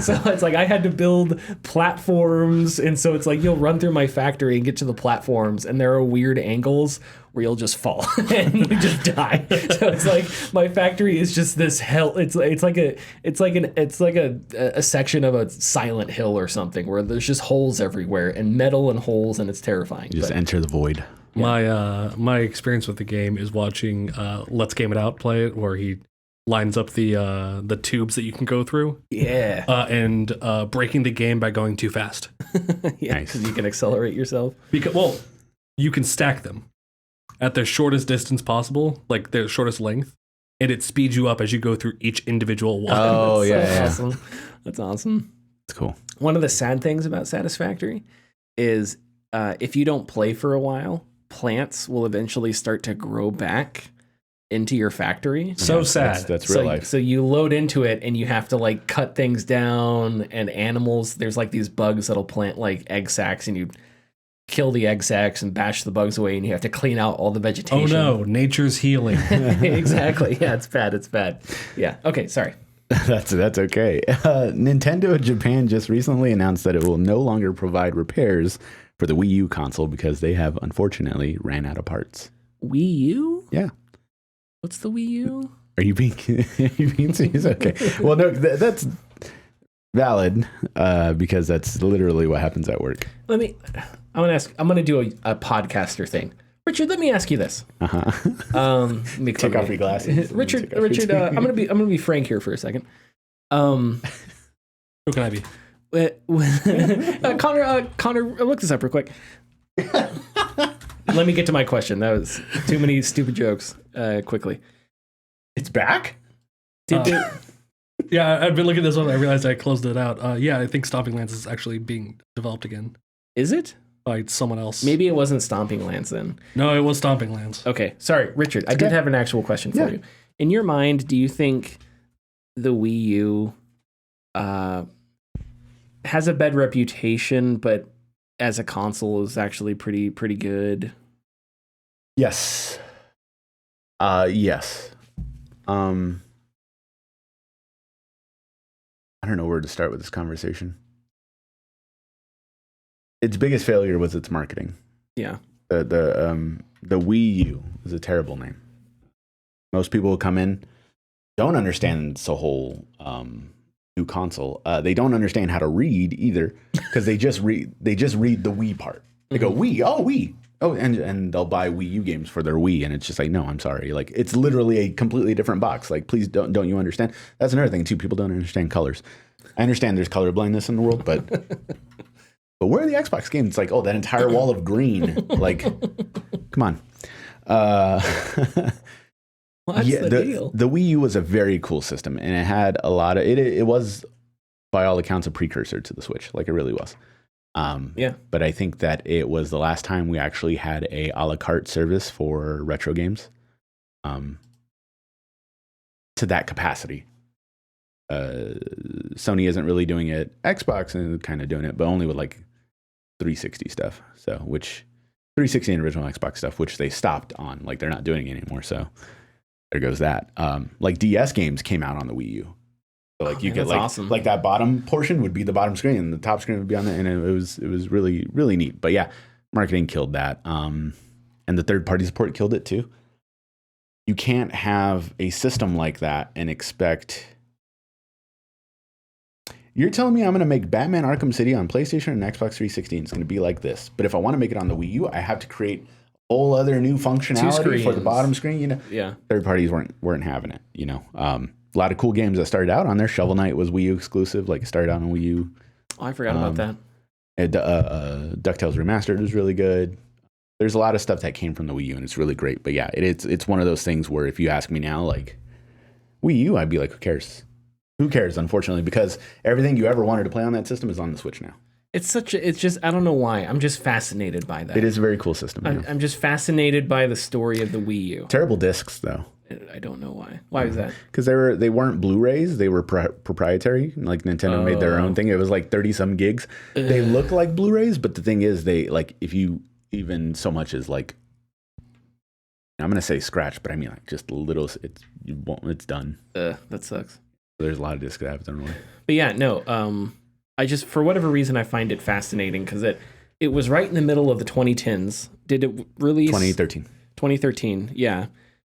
So it's like I had to build platforms. And so it's like you'll run through my factory and get to the platforms, and there are weird angles where you'll just fall and you just die. So it's like my factory is just this hell. It's like a section of a Silent Hill or something where there's just holes everywhere and metal and holes, and it's terrifying.
You just enter the void.
My experience with the game is watching Let's Game It Out play it, where he lines up the tubes that you can go through.
Yeah.
And breaking the game by going too fast.
Yeah,
Nice.
because you can accelerate yourself.
Because you can stack them at the shortest distance possible, like their shortest length, and it speeds you up as you go through each individual one.
Oh,
That's
yeah.
awesome. That's awesome.
It's cool.
One of the sad things about Satisfactory is if you don't play for a while, plants will eventually start to grow back into your factory.
So sad.
That's real life.
So you load into it and you have to like cut things down, and animals, there's like these bugs that'll plant like egg sacs, and you kill the egg sacs and bash the bugs away, and you have to clean out all the vegetation.
Oh no, nature's healing.
Exactly. Yeah, it's bad. Yeah. Okay, sorry.
That's okay. Nintendo Japan just recently announced that it will no longer provide repairs for the Wii U console because they have unfortunately ran out of parts.
Wii U?
Yeah.
What's the Wii U?
Are you being serious? Okay. Well, no, that's valid, because that's literally what happens at work.
I'm gonna do a podcaster thing. Richard, let me ask you this.
Take off your glasses.
Richard, I'm gonna be frank here for a second.
Who can I be?
Connor, look this up real quick. Let me get to my question. That was too many stupid jokes. Quickly.
It's back?
Yeah, I've been looking at this one. I realized I closed it out. Yeah, I think Stomping Lands is actually being developed again
Is it?
by someone else.
Maybe it wasn't Stomping Lands then.
No, it was Stomping Lands.
Okay, sorry, Richard. I did have an actual question for you. In your mind, do you think the Wii U has a bad reputation, but as a console is actually pretty good?
Yes. Yes. I don't know where to start with this conversation. Its biggest failure was its marketing.
Yeah.
The Wii U is a terrible name. Most people who come in don't understand it's a whole new console. They don't understand how to read either, because they just read the Wii part. They go Wii, and they'll buy Wii U games for their Wii, and it's just like, no, I'm sorry, like it's literally a completely different box. Like, please don't you understand? That's another thing too. People don't understand colors. I understand there's color blindness in the world, but where are the Xbox games? It's like, oh, that entire wall of green. Like, come on.
What's the deal?
The Wii U was a very cool system, and it had a lot of it was, by all accounts, a precursor to the Switch. Like, it really was. But I think that it was the last time we actually had a la carte service for retro games, to that capacity. Sony isn't really doing it. Xbox is kind of doing it, but only with like 360 stuff. So, which 360 and original Xbox stuff, which they stopped on. Like, they're not doing it anymore. So there goes that. Like DS games came out on the Wii U. So like you get like
awesome.
Like that bottom portion would be the bottom screen, and the top screen would be on it, and it was really really neat. But yeah, marketing killed that, and the third party support killed it too. You can't have a system like that and expect. You're telling me I'm going to make Batman Arkham City on PlayStation and Xbox 360, and it's going to be like this. But if I want to make it on the Wii U, I have to create a whole other new functionality for the bottom screen. You know, third parties weren't having it. You know. A lot of cool games that started out on there. Shovel Knight was Wii U exclusive, like it started out on Wii U.
Oh, I forgot about that.
DuckTales Remastered was really good. There's a lot of stuff that came from the Wii U, and it's really great. But yeah, it's one of those things where if you ask me now, like Wii U, I'd be like, who cares? Who cares? Unfortunately, because everything you ever wanted to play on that system is on the Switch now.
It's just I don't know why. I'm just fascinated by that.
It is a very cool system.
I'm just fascinated by the story of the Wii U.
Terrible discs though.
I don't know why. Why was that?
Because they weren't Blu-rays. They were proprietary. Like Nintendo made their own thing. It was like 30-some gigs. They look like Blu-rays, but the thing is, they like if you even so much as like I'm gonna say scratch, but I mean like just a little. It's done.
That sucks.
There's a lot of discs that happen away.
But yeah, no. I just for whatever reason I find it fascinating because it was right in the middle of the 2010s. Did it release
2013?
2013. Yeah.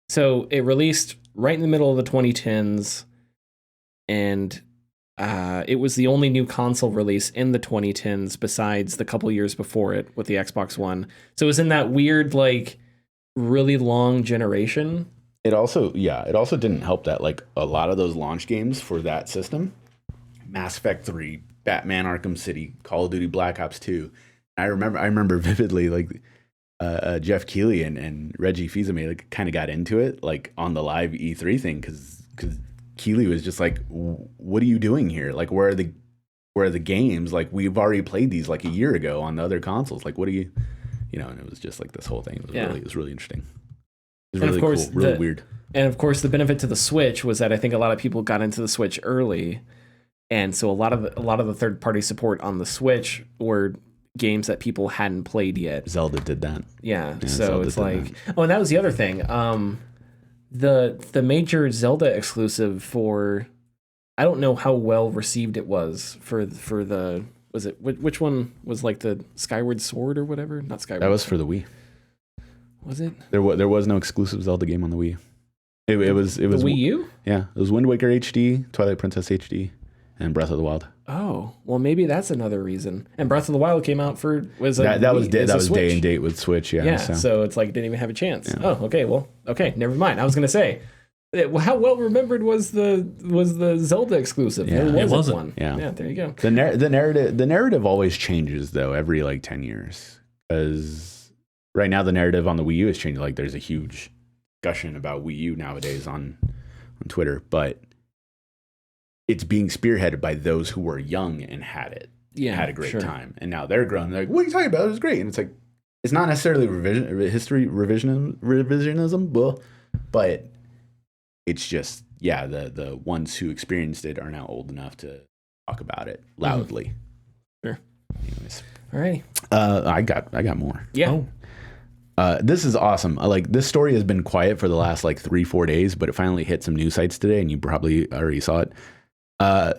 So it released right in the middle of the 2010s, and it was the only new console release in the 2010s besides the couple years before it with the Xbox One. So it was in that weird, like, really long generation.
It also didn't help that, like, a lot of those launch games for that system, Mass Effect 3, Batman Arkham City, Call of Duty Black Ops 2. I remember vividly, like, Jeff Keighley and Reggie Fils-Aimé like kind of got into it like on the live E3 thing because Keighley was just like, what are you doing here? Like, where are the games? Like, we've already played these like a year ago on the other consoles. Like, what are you know? And it was just like this whole thing. It was really interesting. It was really cool, really weird.
And of course, the benefit to the Switch was that I think a lot of people got into the Switch early, and so a lot of the third party support on the Switch were games that people hadn't played yet.
Zelda did that.
Yeah, so Zelda it's like that. Oh, and that was the other thing. The major Zelda exclusive for I don't know how well received it was for the was it which one was like the Skyward Sword or whatever? Not Skyward.
That was for the Wii.
Was it?
There was no exclusive Zelda game on the Wii. It was
the Wii U?
Yeah, it was Wind Waker HD, Twilight Princess HD, and Breath of the Wild.
Oh, well, maybe that's another reason. And Breath of the Wild came out for was
That was day
Switch.
and date with Switch. Yeah.
Yeah, so it's like didn't even have a chance.
Yeah.
Oh, okay. Well, okay, never mind. I was gonna say, how well remembered was the Zelda exclusive?
Yeah.
There
It wasn't.
one.
Yeah.
Yeah, there you go.
The narrative always changes though every like 10 years, because right now the narrative on the Wii U is changing. Like there's a huge discussion about Wii U nowadays on Twitter, but it's being spearheaded by those who were young and had it.
Yeah,
had a great
sure.
time, and now they're grown. They're like, "What are you talking about? It was great." And it's like, it's not necessarily revisionism, but it's just the ones who experienced it are now old enough to talk about it loudly.
Sure.
Anyways,
All right.
I got more.
Yeah.
This is awesome. Like this story has been quiet for the last like 3-4 days, but it finally hit some news sites today, and you probably already saw it.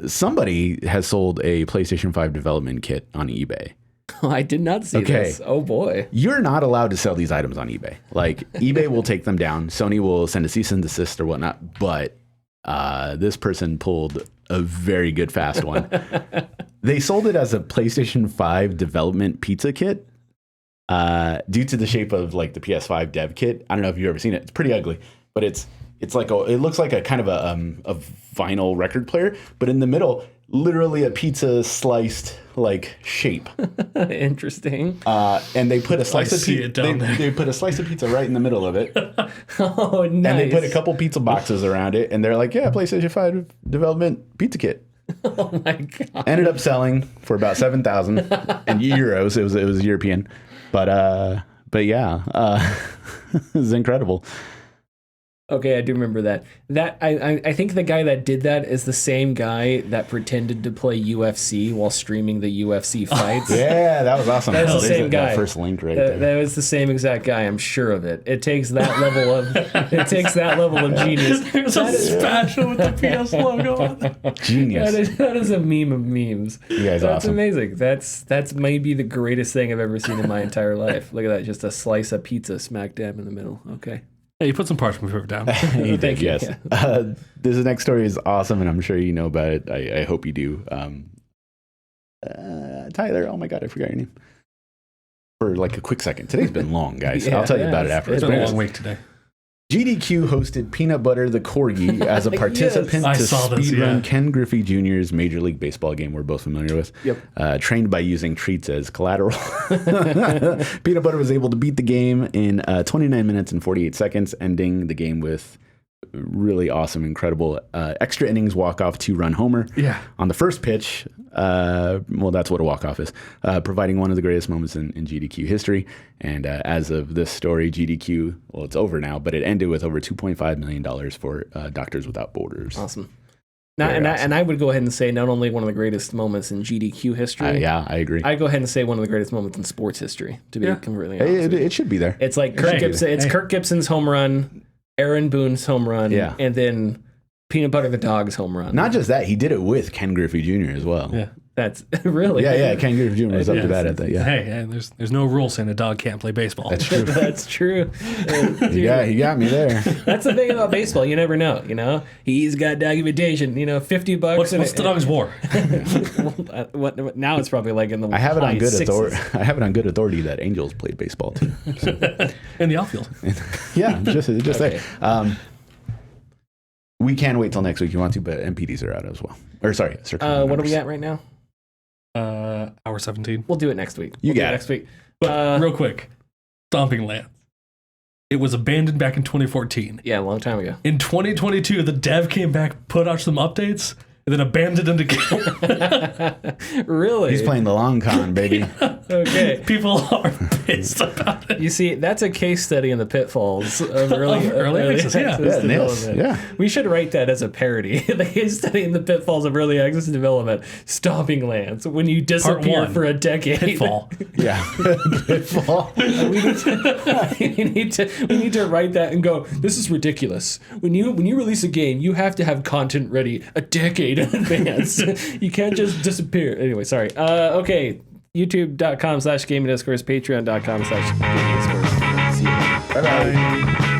Somebody has sold a PlayStation 5 development kit on eBay.
I did not see this. Oh boy.
You're not allowed to sell these items on eBay. Like eBay will take them down. Sony will send a cease and desist or whatnot. But this person pulled a very good fast one. They sold it as a PlayStation 5 development pizza kit. Due to the shape of like the PS5 dev kit. I don't know if you've ever seen it. It's pretty ugly, but it's like it looks like a kind of a vinyl record player, but in the middle, literally a pizza sliced like shape.
Interesting.
And they put a slice of
see it down there.
they put a slice of pizza right in the middle of it.
Oh, nice.
And they put a couple pizza boxes around it, and they're like, yeah, PlayStation 5 development pizza kit.
Oh my god.
Ended up selling for about 7,000 and euros. It was European, but yeah, it was incredible.
Okay, I do remember that. That I think the guy that did that is the same guy that pretended to play UFC while streaming the UFC fights.
Yeah, that was awesome.
That's the
There's
same guy.
That first link right there.
That was the same exact guy. I'm sure of it. It takes that level of genius.
There's a special with the PS logo on it.
Genius.
That is a meme of memes.
You guys
That's
awesome.
amazing. That's maybe the greatest thing I've ever seen in my entire life. Look at that, just a slice of pizza smack dab in the middle. Okay.
Hey, you put some parchment paper down.
He did,
Thank you.
yes.
Yeah.
This next story is awesome, and I'm sure you know about it. I hope you do. Tyler, oh my God, I forgot your name. For like a quick second. Today's been long, guys.
Yeah,
I'll tell you
yeah,
about it
it's
after.
It's been a
Anyways,
long week today.
GDQ hosted Peanut Butter the Corgi as a participant
I
to
saw this,
speedrun
yeah.
Ken Griffey Jr.'s Major League Baseball game we're both familiar with.
Yep.
Trained by using treats as collateral. Peanut Butter was able to beat the game in 29 minutes and 48 seconds, ending the game with really awesome, incredible extra innings walk-off 2-run homer.
Yeah.
On the first pitch, well, that's what a walk-off is, providing one of the greatest moments in GDQ history. And as of this story, GDQ, well, it's over now, but it ended with over $2.5 million for Doctors Without Borders.
Awesome. Now,
Very awesome.
and I would go ahead and say not only one of the greatest moments in GDQ history.
Yeah, I agree.
I'd go ahead and say one of the greatest moments in sports history, to be completely honest. with you.
It should be there.
It's like Kirk Gibson. It's Kirk Gibson's home run, Aaron Boone's home run, and then Peanut Butter the Dog's home run.
Not just that, he did it with Ken Griffey Jr. as well.
Yeah.
That's really.
Yeah, Ken Griffey Jr. was up to bat at that. Yeah,
Hey, there's no rule saying a dog can't play baseball.
that's true.
That's true.
He got me there.
That's the thing about baseball. You never know. You know, he's got documentation. $50.
What's the dog's war?
What now? It's probably like in the.
I have it on
high
good
sixes.
authority. I have it on good authority that Angels played baseball too.
In the outfield.
Yeah, just
Okay.
say. We can wait till next week if you want to, but MPDs are out as well. Or sorry,
What are we at right now?
Hour 17.
We'll do it next week.
You
We'll do
got
it
it.
next week.
But real quick, Stomping Lands. It was abandoned back in 2014.
Yeah, a long time ago.
In 2022, the dev came back, put out some updates, and then abandoned it again.
Really?
He's playing the long con, baby.
Okay.
People are pissed about it.
You see, that's a case study in the pitfalls of early
access, yeah.
access development.
Yeah.
We should write that as a parody. The case study in the pitfalls of early access development. Stomping Lands. When you disappear
one.
for a decade.
Pitfall.
Yeah. Pitfall.
we need to write that and go, this is ridiculous. When you release a game, you have to have content ready a decade in advance. You can't just disappear. Anyway, sorry. Okay. YouTube.com/gaming discourse, patreon.com/gaming discourse. See you later.
Bye-bye.